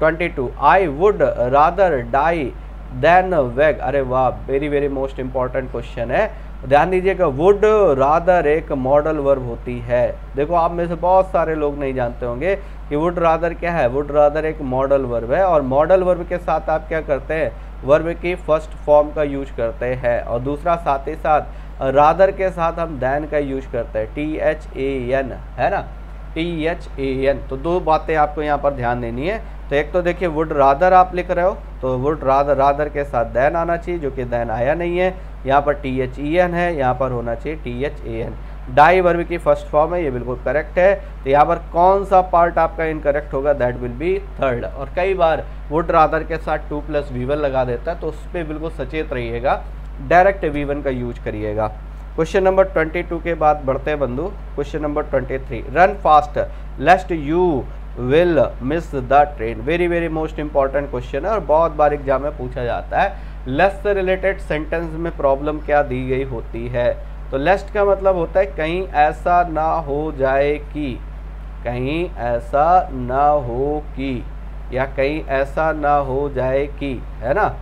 22, I would rather die than beg. अरे वाह, very very most important question है, ध्यान दीजिएगा। वुड रादर एक मॉडल वर्ब होती है। देखो आप में से बहुत सारे लोग नहीं जानते होंगे कि वुड रादर क्या है। वुड रादर एक मॉडल वर्ब है, और मॉडल वर्ब के साथ आप क्या करते हैं, वर्ब की फर्स्ट फॉर्म का यूज करते हैं। और दूसरा, साथ ही साथ रादर के साथ हम दैन का यूज करते हैं, THAN, है ना, THAN। तो दो बातें आपको यहाँ पर ध्यान देनी है। तो एक तो देखिए वुड रादर आप लिख रहे हो, तो वुड रादर, रादर के साथ दैन आना चाहिए, जो कि दैन आया नहीं है। यहाँ पर THEN है, यहाँ पर होना चाहिए THAN। डाई वर्ब की फर्स्ट फॉर्म है, ये बिल्कुल करेक्ट है। तो यहाँ पर कौन सा पार्ट आपका इनकरेक्ट होगा, दैट विल बी थर्ड। और कई बार वुड रादर के साथ 2+V1 लगा देता है, तो उस पर बिल्कुल सचेत रहिएगा, डायरेक्ट V1 का यूज करिएगा। क्वेश्चन नंबर 22 के बाद बढ़ते हैं बंधु। Question number 23, run fast लेस्ट you will miss the train. Very very most important question है और बहुत बार एग्जाम में पूछा जाता है। लेस्ट से रिलेटेड सेंटेंस में प्रॉब्लम क्या दी गई होती है, तो लेस्ट का मतलब होता है कहीं ऐसा ना हो जाए कि, कहीं ऐसा ना हो कि, या कहीं ऐसा ना हो जाए कि, है ना।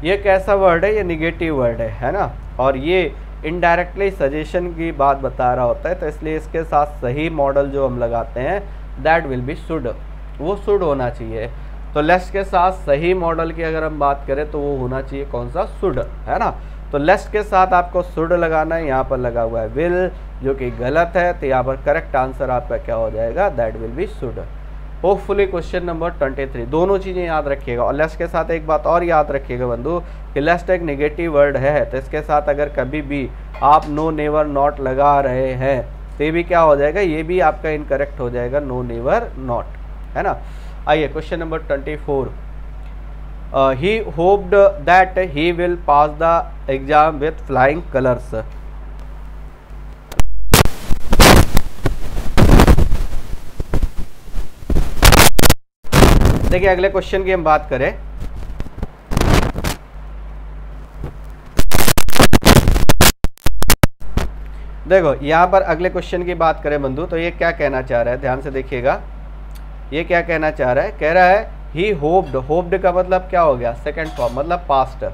ये कैसा वर्ड है, ये निगेटिव वर्ड है ना, और ये इनडायरेक्टली सजेशन की बात बता रहा होता है। तो इसलिए इसके साथ सही मॉडल जो हम लगाते हैं दैट विल बी शुड, वो शुड होना चाहिए। तो लेस्ट के साथ सही मॉडल की अगर हम बात करें तो वो होना चाहिए कौन सा, शुड, है ना। तो लेस्ट के साथ आपको शुड लगाना है, यहाँ पर लगा हुआ है विल जो कि गलत है, तो यहाँ पर करेक्ट आंसर आपका क्या हो जाएगा, that will B should. Hopefully question number 23 दोनों चीज़ें याद रखिएगा। और लेस्ट के साथ एक बात और याद रखिएगा बंधु कि लेस्ट एक नेगेटिव वर्ड है, तो इसके साथ अगर कभी भी आप नो नेवर नॉट लगा रहे हैं तो ये भी क्या हो जाएगा, ये भी आपका इनकरेक्ट हो जाएगा, नो नेवर नॉट, है ना। आइए question number 24, he hoped that he will pass the exam with flying colours. देखिए अगले क्वेश्चन की हम बात करें, देखो यहाँ पर अगले क्वेश्चन की बात करें बंधु, तो ये क्या कहना चाह रहा है, ध्यान से देखिएगा। ये क्या कहना चाह रहा है, कह रहा है ही होप्ड, होप्ड का मतलब क्या हो गया, सेकंड फॉर्म, मतलब पास्ट।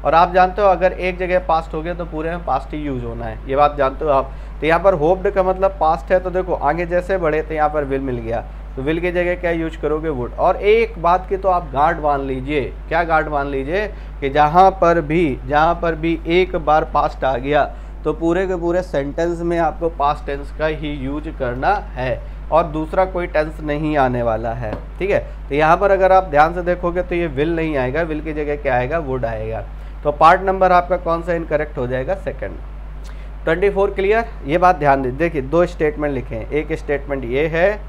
और आप जानते हो अगर एक जगह पास्ट हो गया तो पूरे में पास्ट ही यूज होना है, ये बात जानते हो आप। तो यहाँ पर होप्ड का मतलब पास्ट है, तो देखो आगे जैसे बढ़े तो यहाँ पर विल मिल गया, तो विल की जगह क्या यूज करोगे, वुड। और एक बात की तो आप गार्ड मान लीजिए, क्या गार्ड मान लीजिए कि जहाँ पर भी एक बार पास्ट आ गया तो पूरे के पूरे सेंटेंस में आपको पास्ट टेंस का ही यूज करना है और दूसरा कोई टेंस नहीं आने वाला है, ठीक है। तो यहाँ पर अगर आप ध्यान से देखोगे तो ये विल नहीं आएगा, विल की जगह क्या आएगा, वुड आएगा। तो पार्ट नंबर आपका कौन सा इनकरेक्ट हो जाएगा, सेकंड। 24 क्लियर, ये बात ध्यान दे। देखिए दो स्टेटमेंट लिखे हैं, एक स्टेटमेंट ये है,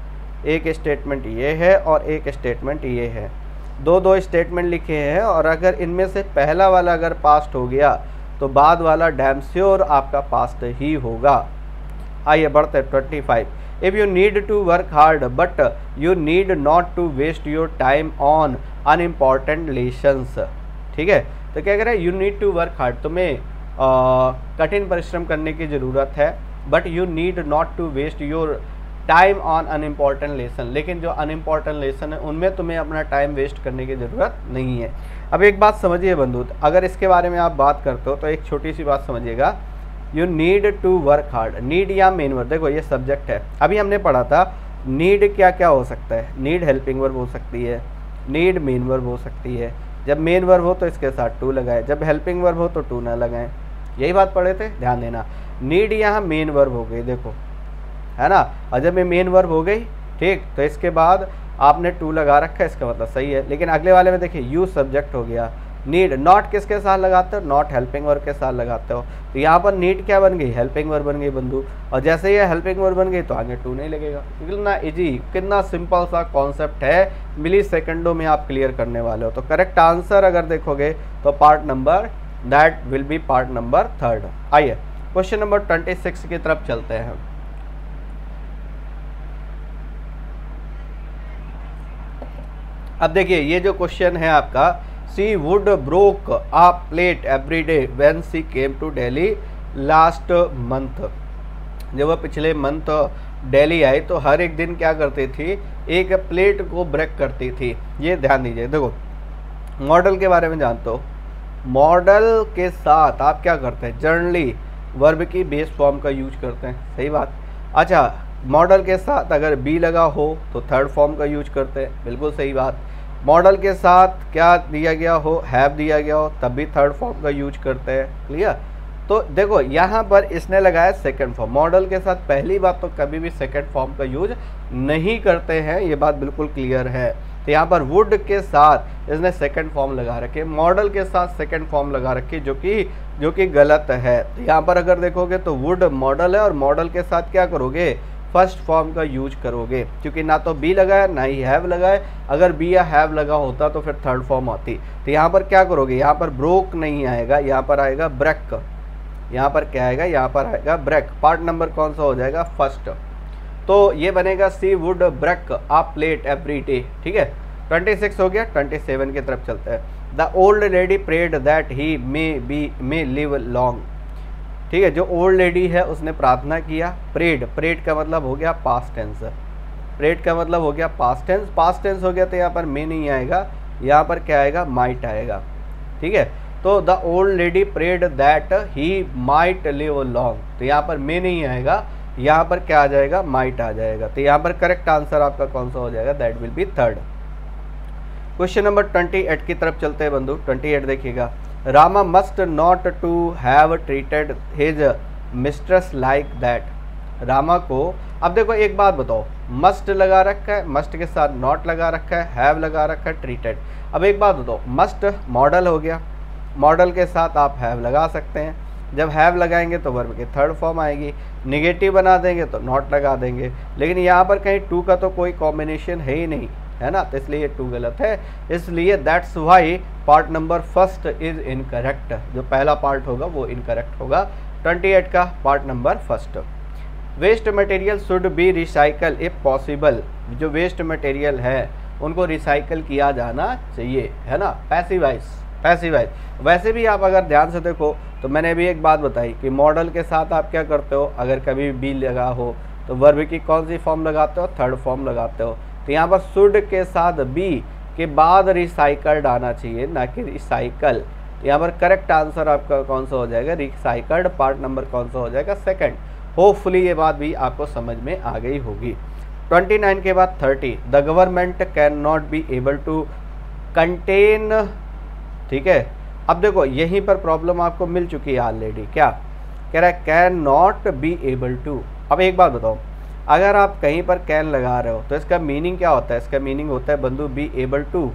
एक स्टेटमेंट ये है और एक स्टेटमेंट ये है, दो स्टेटमेंट लिखे हैं। और अगर इनमें से पहला वाला अगर पास्ट हो गया तो बाद वाला डैम श्योर आपका पास्ट ही होगा। आइए बढ़ते 25, if you need to work hard but you need not to waste your time on unimportant lessons, ठीक है। तो क्या कह रहा है, you need to work hard, तुम्हें कठिन परिश्रम करने की ज़रूरत है, but you need not to waste your time on unimportant lesson, लेकिन जो अनइम्पॉर्टेंट लेसन है उनमें तुम्हें अपना टाइम वेस्ट करने की ज़रूरत नहीं है। अब एक बात समझिए बंधु, अगर इसके बारे में आप बात करते हो तो एक छोटी सी बात समझिएगा, you need to work hard, need या मेन वर्ब, देखो ये सब्जेक्ट है। अभी हमने पढ़ा था नीड क्या क्या हो सकता है, नीड हेल्पिंग वर्ब हो सकती है, नीड मेन वर्ब हो सकती है। जब मेन वर्ब हो तो इसके साथ टू लगाए, जब हेल्पिंग वर्ब हो तो टू ना लगाएं, यही बात पढ़े थे, ध्यान देना। नीड यहाँ मेन वर्ब हो गई, देखो है ना, और जब ये मेन वर्ब हो गई, ठीक, तो इसके बाद आपने टू लगा रखा है, इसका मतलब सही है। लेकिन अगले वाले में देखिए यू सब्जेक्ट हो गया, नीड नॉट किसके साथ लगाते हो, नॉट हेल्पिंग वर्ब के साथ लगाते हो। तो यहाँ पर नीड क्या बन गई, हेल्पिंग वर्ब बन गई बंधु, और जैसे ये हेल्पिंग वर्ब बन गई तो आगे टू नहीं लगेगा। कितना इजी, कितना सिंपल सा कॉन्सेप्ट है, मिली सेकंडों में आप क्लियर करने वाले हो। तो करेक्ट आंसर अगर देखोगे तो part number, that will B part number 3। आइए क्वेश्चन नंबर 26 की तरफ चलते हैं। अब देखिए ये जो क्वेश्चन है आपका, she would broke a plate every day when she came to Delhi last month. जब वह पिछले मंथ दिल्ली आई तो हर एक दिन क्या करती थी, एक प्लेट को ब्रेक करती थी। ये ध्यान दीजिए, देखो मॉडल के बारे में जानते हो, मॉडल के साथ आप क्या करते हैं, जनरली वर्ब की बेस फॉर्म का यूज करते हैं, सही बात। अच्छा, मॉडल के साथ अगर बी लगा हो तो थर्ड फॉर्म का यूज करते हैं, बिल्कुल सही बात। मॉडल के साथ क्या दिया गया हो, हैव दिया गया हो, तब भी थर्ड फॉर्म का यूज करते हैं, क्लियर। तो देखो यहाँ पर इसने लगाया सेकंड फॉर्म, मॉडल के साथ पहली बात तो कभी भी सेकंड फॉर्म का यूज नहीं करते हैं, ये बात बिल्कुल क्लियर है। तो यहाँ पर वुड के साथ इसने सेकंड फॉर्म लगा रखे, मॉडल के साथ सेकंड फॉर्म लगा रखी, जो कि गलत है। तो यहाँ पर अगर देखोगे तो वुड मॉडल है और मॉडल के साथ क्या करोगे, फर्स्ट फॉर्म का यूज करोगे, क्योंकि ना तो बी लगाया ना ही हैव लगाए। अगर बी या हैव लगा होता तो फिर थर्ड फॉर्म आती। तो यहाँ पर क्या करोगे, यहाँ पर ब्रोक नहीं आएगा, यहाँ पर आएगा ब्रेक। यहाँ पर क्या आएगा, यहाँ पर आएगा ब्रेक। पार्ट नंबर कौन सा हो जाएगा, फर्स्ट। तो ये बनेगा she would break a plate every day, ठीक है। 26 हो गया, 27 की तरफ चलते हैं। The old lady prayed that he may live long, ठीक है। जो ओल्ड लेडी है उसने प्रार्थना किया, प्रेड का मतलब हो गया पास्ट टेंस, प्रेड का मतलब हो गया पास्ट टेंस हो गया, तो यहाँ पर मे नहीं आएगा, यहाँ पर क्या आएगा, माइट आएगा, ठीक है। तो the old lady prayed that he might live long, तो यहाँ पर मे नहीं आएगा, यहाँ पर क्या आ जाएगा, माइट आ जाएगा। तो यहाँ पर करेक्ट आंसर आपका कौन सा हो जाएगा, that will be third. Question number 28 की तरफ चलते हैं बंधु। 28 देखिएगा, Rama must not to have treated his mistress like that. Rama को, अब देखो एक बात बताओ, मस्ट लगा रखा है, मस्ट के साथ नॉट लगा रखा है, हैव लगा रखा है, ट्रीटेड। अब एक बात बताओ, मस्ट मॉडल हो गया, मॉडल के साथ आप हैव लगा सकते हैं। जब हैव लगाएंगे तो वर्ब की थर्ड फॉर्म आएगी, निगेटिव बना देंगे तो नॉट लगा देंगे, लेकिन यहाँ पर कहीं टू का तो कोई कॉम्बिनेशन है ही नहीं, है ना, तो इसलिए टू गलत है। इसलिए that's why part number first is incorrect, जो पहला पार्ट होगा वो इनकरेक्ट होगा 28 का part number first. Waste material should be recycle if possible, जो वेस्ट मटेरियल है उनको रिसाइकल किया जाना चाहिए, है ना, पैसिवाइज। वैसे भी आप अगर ध्यान से देखो तो मैंने भी एक बात बताई कि मॉडल के साथ आप क्या करते हो, अगर कभी बी लगा हो तो वर्ब की कौन सी फॉर्म लगाते हो, थर्ड फॉर्म लगाते हो। तो यहाँ पर शुड के साथ बी के बाद रिसाइकल्ड आना चाहिए, ना कि रिसाइकल। तो यहाँ पर करेक्ट आंसर आपका कौन सा हो जाएगा, रिसाइकल्ड, पार्ट नंबर कौन सा हो जाएगा, सेकंड। होपफुली ये बात भी आपको समझ में आ गई होगी। 29 के बाद 30, the government can not be able to contain, ठीक है। अब देखो यहीं पर प्रॉब्लम आपको मिल चुकी है ऑलरेडी, क्या कह रहा है, can not be able to. अब एक बात बताओ, अगर आप कहीं पर कैन लगा रहे हो तो इसका मीनिंग क्या होता है, इसका मीनिंग होता है बंधु बी एबल टू,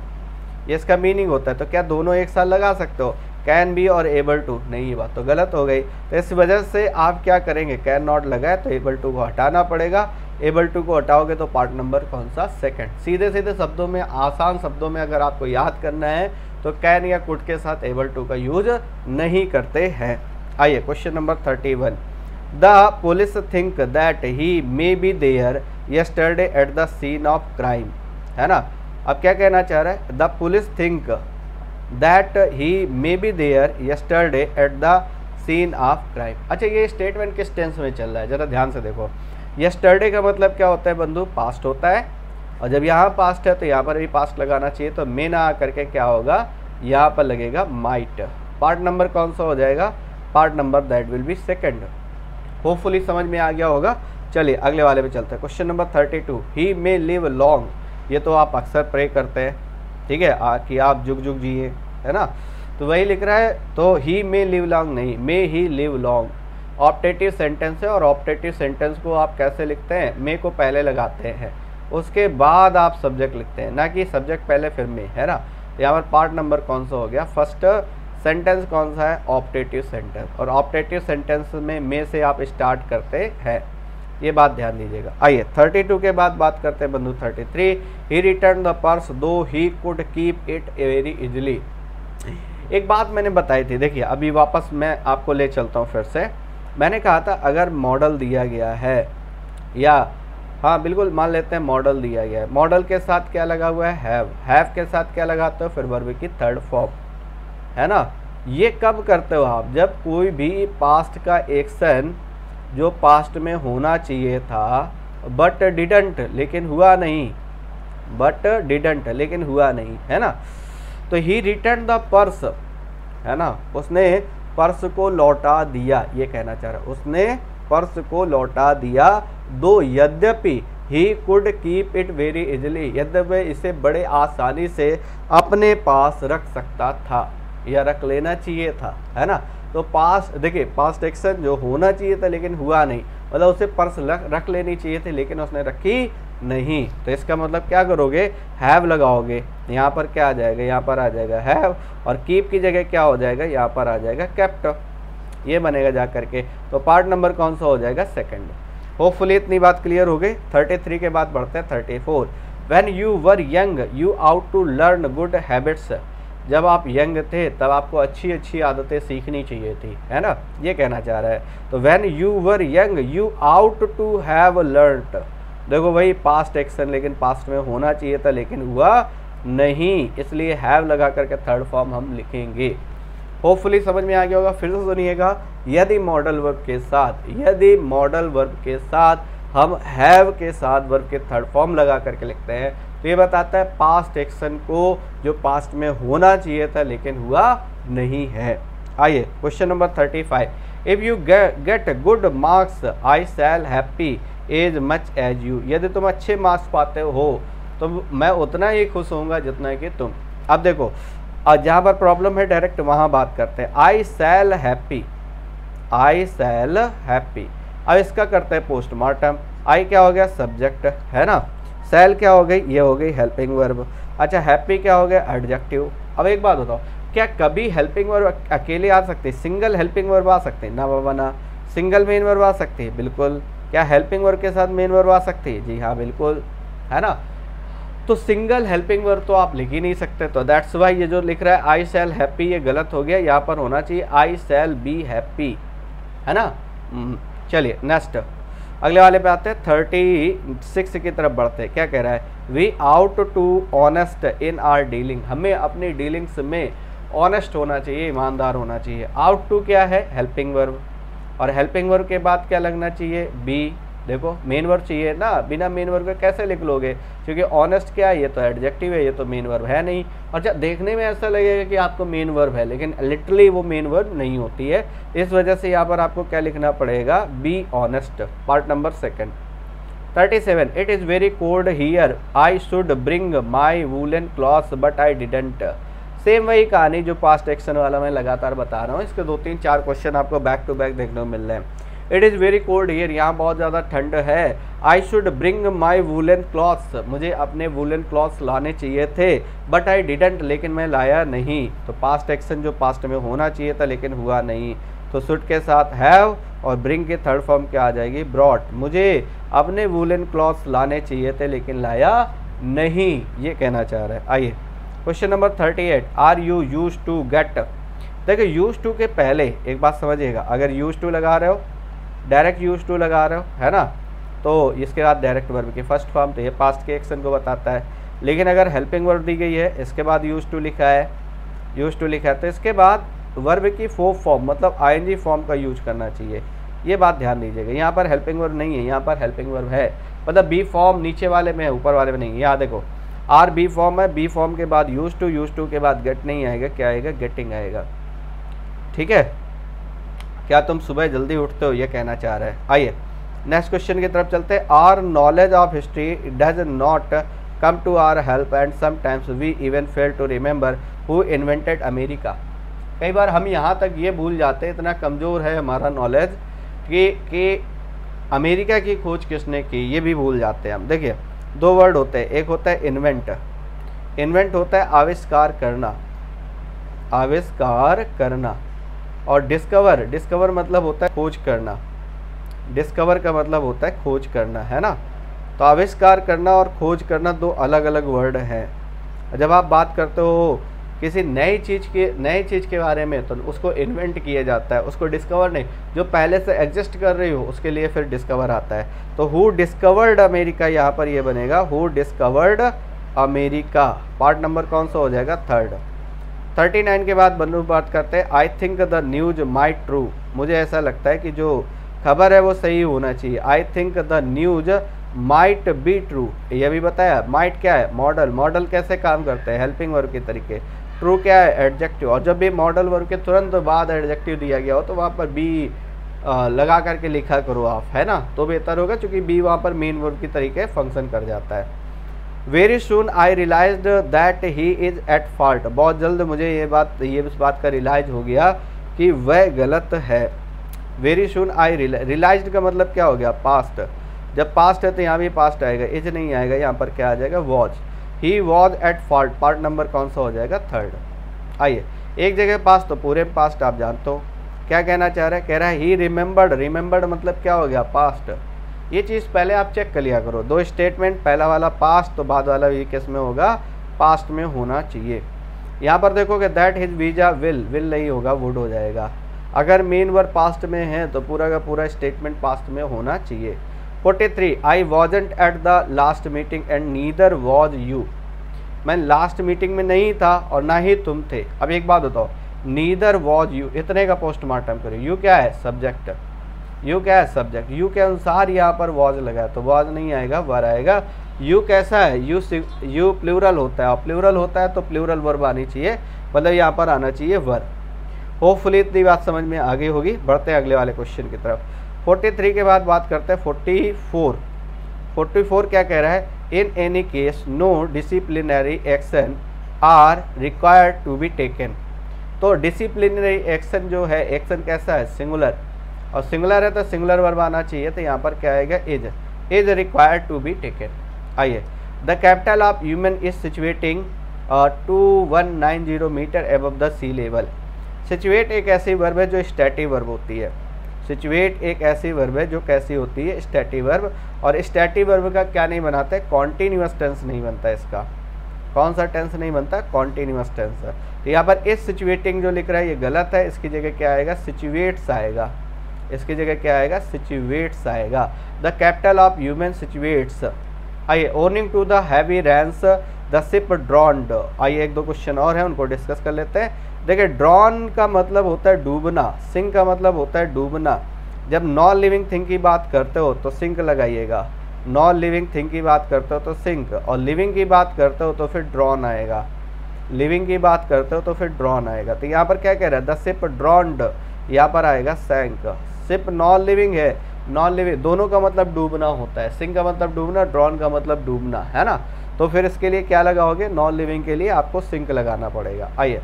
ये इसका मीनिंग होता है। तो क्या दोनों एक साथ लगा सकते हो, कैन बी और एबल टू? नहीं, ये बात तो गलत हो गई। तो इस वजह से आप क्या करेंगे, कैन नॉट लगाए तो एबल टू को हटाना पड़ेगा, एबल टू को हटाओगे तो पार्ट नंबर कौन सा, सेकंड। सीधे सीधे शब्दों में, आसान शब्दों में अगर आपको याद करना है तो कैन या कुड के साथ एबल टू का यूज नहीं करते हैं। आइए question number 31, the police think that he may be there yesterday at the scene of crime, है ना। अब क्या कहना चाह रहा है, the police think that he may be there yesterday at the scene of crime. अच्छा, ये स्टेटमेंट किस टेंस में चल रहा है, जरा ध्यान से देखो। यस्टरडे का मतलब क्या होता है बंधु, पास्ट होता है, और जब यहाँ पास्ट है तो यहाँ पर भी पास्ट लगाना चाहिए। तो मे ना करके क्या होगा, यहाँ पर लगेगा माइट। पार्ट नंबर कौन सा हो जाएगा, part number that will B second. Hopefully समझ में आ गया होगा। चलिए अगले वाले पे चलते हैं। क्वेश्चन नंबर 32, ही मे लिव लॉन्ग, ये तो आप अक्सर प्रे करते हैं, ठीक है, कि आप जुग जुग जिए, है ना, तो वही लिख रहा है। तो ही मे लिव लॉन्ग नहीं, may he live long optative sentence है, और ऑप्टेटिव सेंटेंस को आप कैसे लिखते हैं, मे को पहले लगाते हैं, उसके बाद आप सब्जेक्ट लिखते हैं, ना कि सब्जेक्ट पहले फिर मे, है ना। तो यहाँ पर पार्ट नंबर कौन सा हो गया, फर्स्ट सेंटेंस कौन सा है, ऑप्टेटिव सेंटेंस, और ऑप्टेटिव सेंटेंस में मे से आप स्टार्ट करते हैं, ये बात ध्यान दीजिएगा। आइए 32 के बाद बात करते हैं बंधु 33, ही रिटर्न द पर्स दो he could keep it very easily. एक बात मैंने बताई थी, देखिए अभी वापस मैं आपको ले चलता हूँ फिर से। मैंने कहा था अगर मॉडल दिया गया है, या हाँ बिल्कुल मान लेते हैं मॉडल दिया गया है, मॉडल के साथ क्या लगा हुआ है, हैव के साथ क्या लगाते हो, फिर वर्ब की थर्ड फॉर्म, है ना। ये कब करते हो आप, जब कोई भी पास्ट का एक्शन जो पास्ट में होना चाहिए था बट डिडंट, लेकिन हुआ नहीं, बट डिडंट लेकिन हुआ नहीं, है ना। तो ही रिटर्न द पर्स, है ना, उसने पर्स को लौटा दिया, ये कहना चाह रहा है, उसने पर्स को लौटा दिया। दो यद्यपि he could keep it very easily, यद्यपि इसे बड़े आसानी से अपने पास रख सकता था या रख लेना चाहिए था, है ना। तो पास्ट, देखिए पास्ट एक्शन जो होना चाहिए था लेकिन हुआ नहीं, मतलब उसे पर्स रख लेनी चाहिए थी लेकिन उसने रखी नहीं। तो इसका मतलब क्या करोगे, हैव लगाओगे, यहाँ पर क्या आ जाएगा, यहाँ पर आ जाएगा हैव, और कीप की जगह क्या हो जाएगा, यहाँ पर आ जाएगा केप्ट, ये बनेगा जा करके। तो पार्ट नंबर कौन सा हो जाएगा, सेकंड। होपफुली इतनी बात क्लियर हो गई। 33 के बाद बढ़ते हैं 34, when you were young you ought to learn good habits, जब आप यंग थे तब आपको अच्छी अच्छी आदतें सीखनी चाहिए थी, है ना, ये कहना चाह रहा है। तो when you were young you ought to have learned, देखो वही पास्ट एक्शन लेकिन पास्ट में होना चाहिए था लेकिन हुआ नहीं, इसलिए हैव लगा करके थर्ड फॉर्म हम लिखेंगे। होपफुली समझ में आ गया होगा। फिर से सुनिएगा, यदि मॉडल वर्ब के साथ, यदि मॉडल वर्ब के साथ हम हैव के साथ वर्ब के थर्ड फॉर्म लगा करके लिखते हैं तो ये बताता है पास्ट एक्शन को जो पास्ट में होना चाहिए था लेकिन हुआ नहीं है। आइए question number 35, if you get good marks I shall happy as much as you, यदि तुम अच्छे मार्क्स पाते हो तो मैं उतना ही खुश होऊंगा जितना कि तुम। अब देखो जहाँ पर प्रॉब्लम है डायरेक्ट वहाँ बात करते हैं। आई शैल हैप्पी, आई शैल हैप्पी, अब इसका करते हैं पोस्टमार्टम। आई क्या हो गया, सब्जेक्ट है ना, शैल क्या हो गई, ये हो गई हेल्पिंग वर्ब। अच्छा हैप्पी क्या हो गया, एडजेक्टिव। अब एक बात बताओ, क्या कभी हेल्पिंग वर्ब अकेले आ सकती है, सिंगल हेल्पिंग वर्ब आ सकती है ना बाबा ना। सिंगल मेन वर्ब आ सकती है, बिल्कुल। क्या हेल्पिंग वर्ब के साथ मेन वर्ब आ सकती है, जी हाँ बिल्कुल, है ना। तो सिंगल हेल्पिंग वर्ब तो आप लिख ही नहीं सकते, तो दैट्स वाई ये जो लिख रहा है आई शैल हैप्पी ये गलत हो गया, यहाँ पर होना चाहिए आई शैल बी हैप्पी, है ना। चलिए नेक्स्ट अगले वाले पे आते हैं। 36 की तरफ बढ़ते हैं। क्या कह रहा है, we ought to honest in our dealing, हमें अपनी डीलिंग्स में ऑनेस्ट होना चाहिए, ईमानदार होना चाहिए। आउट टू क्या है, हेल्पिंग वर्ब, और हेल्पिंग वर्ब के बाद क्या लगना चाहिए, बी। देखो मेन वर्ब चाहिए ना, बिना मेन वर्ब के कैसे लिख लोगे, क्योंकि ऑनेस्ट क्या है, ये तो एडजेक्टिव है, ये तो मेन वर्ब है नहीं। और जब देखने में ऐसा लगेगा कि आपको मेन वर्ब है, लेकिन लिटरली वो मेन वर्ब नहीं होती है। इस वजह से यहाँ पर आपको क्या लिखना पड़ेगा, be honest, part number 2। 37 it is very cold here I should bring my woollen clothes but I didn't. Same वही कहानी जो पास्ट एक्शन वाला मैं लगातार बता रहा हूँ, इसके 2-3-4 क्वेश्चन आपको बैक टू बैक देखने को मिल रहे हैं। It is very cold here, यहाँ बहुत ज़्यादा ठंड है। I should bring my woollen clothes, मुझे अपने वूलन क्लॉथ्स लाने चाहिए थे, बट आई डिडंट, लेकिन मैं लाया नहीं। तो पास्ट एक्शन जो पास्ट में होना चाहिए था लेकिन हुआ नहीं, तो शुड के साथ हैव और ब्रिंग के थर्ड फॉर्म क्या आ जाएगी, ब्रॉट। मुझे अपने वूलन क्लॉथ्स लाने चाहिए थे लेकिन लाया नहीं, ये कहना चाह रहा है। आइए question number 38, are you use to get. देखिए यूज टू के पहले एक बात समझिएगा, अगर यूज टू लगा रहे हो, डायरेक्ट यूज टू लगा रहे हो, है ना, तो इसके बाद डायरेक्ट वर्ब की फर्स्ट फॉर्म, तो ये पास्ट के एक्शन को बताता है। लेकिन अगर हेल्पिंग वर्ब दी गई है, इसके बाद यूज टू लिखा है, यूज टू लिखा है, तो इसके बाद वर्ब की फोर्थ फॉर्म मतलब आईएनजी फॉर्म का यूज करना चाहिए। ये बात ध्यान दीजिएगा, यहाँ पर हेल्पिंग वर्ब नहीं है, यहाँ पर हेल्पिंग वर्ब है, मतलब बी फॉर्म नीचे वाले में है, ऊपर वाले में नहीं है। यहाँ देखो आर बी फॉर्म है, बी फॉर्म के बाद यूज टू के बाद गेट नहीं आएगा, क्या आएगा, गेटिंग आएगा। ठीक है, क्या तुम सुबह जल्दी उठते हो, ये कहना चाह रहा है। आइए नेक्स्ट क्वेश्चन की तरफ चलते हैं। Our knowledge of history does not come to our help and sometimes we even fail to remember who invented America. कई बार हम यहाँ तक ये भूल जाते हैं, इतना कमज़ोर है हमारा नॉलेज कि अमेरिका की खोज किसने की, ये भी भूल जाते हैं हम। देखिए 2 वर्ड होते हैं, एक होता है इन्वेंट, इन्वेंट होता है आविष्कार करना, आविष्कार करना, और डिस्कवर, डिस्कवर मतलब होता है खोज करना, डिस्कवर का मतलब होता है खोज करना, है ना। तो आविष्कार करना और खोज करना 2 अलग अलग वर्ड हैं। जब आप बात करते हो किसी नई चीज़ के बारे में तो उसको इन्वेंट किया जाता है, उसको डिस्कवर नहीं, जो पहले से एग्जिस्ट कर रही हो उसके लिए फिर डिस्कवर आता है। तो हु डिस्कवर्ड अमेरिका, यहाँ पर ये बनेगा who discovered America. Part number कौन सा हो जाएगा, 3rd। 39 के बाद बंधु बात करते हैं। I think the news might true, मुझे ऐसा लगता है कि जो खबर है वो सही होना चाहिए। I think the news might be true, ये भी बताया। माइट क्या है, मॉडल, मॉडल कैसे काम करते हैं, हेल्पिंग वर्ब के तरीके। ट्रू क्या है, एडजेक्टिव, और जब भी मॉडल वर्ब के तुरंत बाद एडजेक्टिव दिया गया हो तो वहाँ पर बी लगा करके लिखा करो आप, है ना, तो बेहतर होगा, क्योंकि बी वहाँ पर मेन वर्ब की तरीके फंक्शन कर जाता है। Very soon I realised that he is at fault, बहुत जल्द मुझे ये इस बात का रियलाइज हो गया कि वह गलत है। वेरी सुन आई रियलाइज्ड का मतलब क्या हो गया, पास्ट। जब पास्ट है तो यहाँ भी पास्ट आएगा, इज नहीं आएगा, यहाँ पर क्या आ जाएगा, was. He was at fault, part number कौन सा हो जाएगा, 3rd। आइए एक जगह पास्ट तो पूरे पास्ट आप जानते हो, क्या कहना चाह रहा है, कह रहा है ही रिमेंबर्ड, रिमेंबर्ड मतलब क्या हो गया, पास्ट। ये चीज़ पहले आप चेक कर लिया करो, 2 स्टेटमेंट, पहला वाला पास्ट तो बाद वाला ये किस में होगा, पास्ट में होना चाहिए। यहाँ पर देखोगे दैट हिज वीजा विल नहीं होगा, वुड हो जाएगा। अगर मेन वर्ब पास्ट में है तो पूरा का पूरा स्टेटमेंट पास्ट में होना चाहिए। 43 I wasn't at the last meeting and neither was you, मैं लास्ट मीटिंग में नहीं था और ना ही तुम थे। अब एक बात बताओ, नीदर वॉज यू, इतने का पोस्टमार्टम करो। यू क्या है, सब्जेक्ट, यू क्या है, सब्जेक्ट, यू के अनुसार यहाँ पर वॉज लगा है तो वॉज नहीं आएगा, वर आएगा। यू कैसा है, यू प्लूरल होता है, और प्लूरल होता है तो प्लूरल वर्ब आनी चाहिए, मतलब यहाँ पर आना चाहिए वर। होपफुली इतनी बात समझ में आ गई होगी। बढ़ते हैं अगले वाले क्वेश्चन की तरफ। 43 के बाद बात करते हैं 44। 44 क्या कह रहा है, in any case no disciplinary action are required to be taken. तो डिसिप्लिनरी एक्शन जो है, एक्शन कैसा है, सिंगुलर, और सिंगुलर है तो सिंगुलर वर्ब आना चाहिए, तो यहाँ पर क्या आएगा, is required to be taken. आइए, the capital of human is situating 2190 metre above the sea level. Situate एक ऐसी वर्ब है जो स्टैटिक वर्ब होती है। सिचुएट एक ऐसी वर्ब है जो कैसी होती है, स्टैटिक वर्ब, और स्टैटिक वर्ब का क्या नहीं बनाता है, कॉन्टीन्यूअस टेंस नहीं बनता इसका। कौन सा टेंस नहीं बनता, कॉन्टीन्यूअस टेंस है। तो यहाँ पर इस सिचुएटिंग जो लिख रहा है ये गलत है, इसकी जगह क्या आएगा, सिचुएट्स आएगा। इसकी जगह क्या आएगा, सिचुएट्स आएगा। The capital of human situates. आइए, owing to the heavy rains the ship drowned. आइए, एक दो क्वेश्चन और हैं, उनको डिस्कस कर लेते हैं। देखिए, ड्रॉन का मतलब होता है डूबना, सिंक का मतलब होता है डूबना। जब नॉन लिविंग थिंग की बात करते हो तो सिंक लगाइएगा, नॉन लिविंग थिंग की बात करते हो तो सिंक, और लिविंग की बात करते हो तो फिर ड्रॉन आएगा। लिविंग की बात करते हो तो फिर ड्रॉन आएगा। तो यहाँ पर क्या कह रहा है, द शिप ड्रॉन्ड, यहाँ पर आएगा सैंक। शिप नॉन लिविंग है, नॉन लिविंग दोनों का मतलब डूबना होता है। सिंक का मतलब डूबना, ड्रॉन का मतलब डूबना, है ना। तो फिर इसके लिए क्या लगाओगे, नॉन लिविंग के लिए आपको सिंक लगाना पड़ेगा। आइए,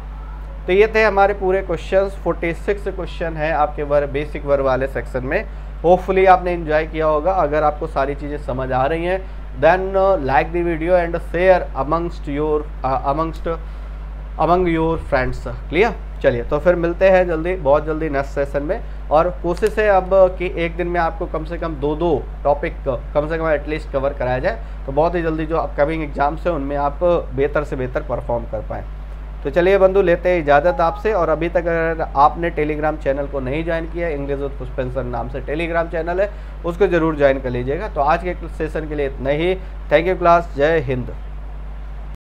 तो ये थे हमारे पूरे क्वेश्चंस। 46 क्वेश्चन है आपके बेसिक वर्ब वाले सेक्शन में। होपफुली आपने एंजॉय किया होगा। अगर आपको सारी चीज़ें समझ आ रही हैं then like the video and share among your friends. Clear. चलिए, तो फिर मिलते हैं जल्दी, बहुत जल्दी नेक्स्ट सेशन में। और कोशिश है अब कि एक दिन में आपको कम से कम दो टॉपिक कम से कम एटलीस्ट कवर कराया जाए, तो बहुत ही जल्दी जो अपकमिंग एग्जाम्स हैं उनमें आप बेहतर से बेहतर परफॉर्म कर पाएँ। तो चलिए बंधु, लेते हैं इजाज़त आपसे। और अभी तक अगर आपने टेलीग्राम चैनल को नहीं ज्वाइन किया, इंग्लिश विद पुष्पेंद्र नाम से टेलीग्राम चैनल है, उसको ज़रूर ज्वाइन कर लीजिएगा। तो आज के सेशन के लिए इतना ही। थैंक यू क्लास, जय हिंद।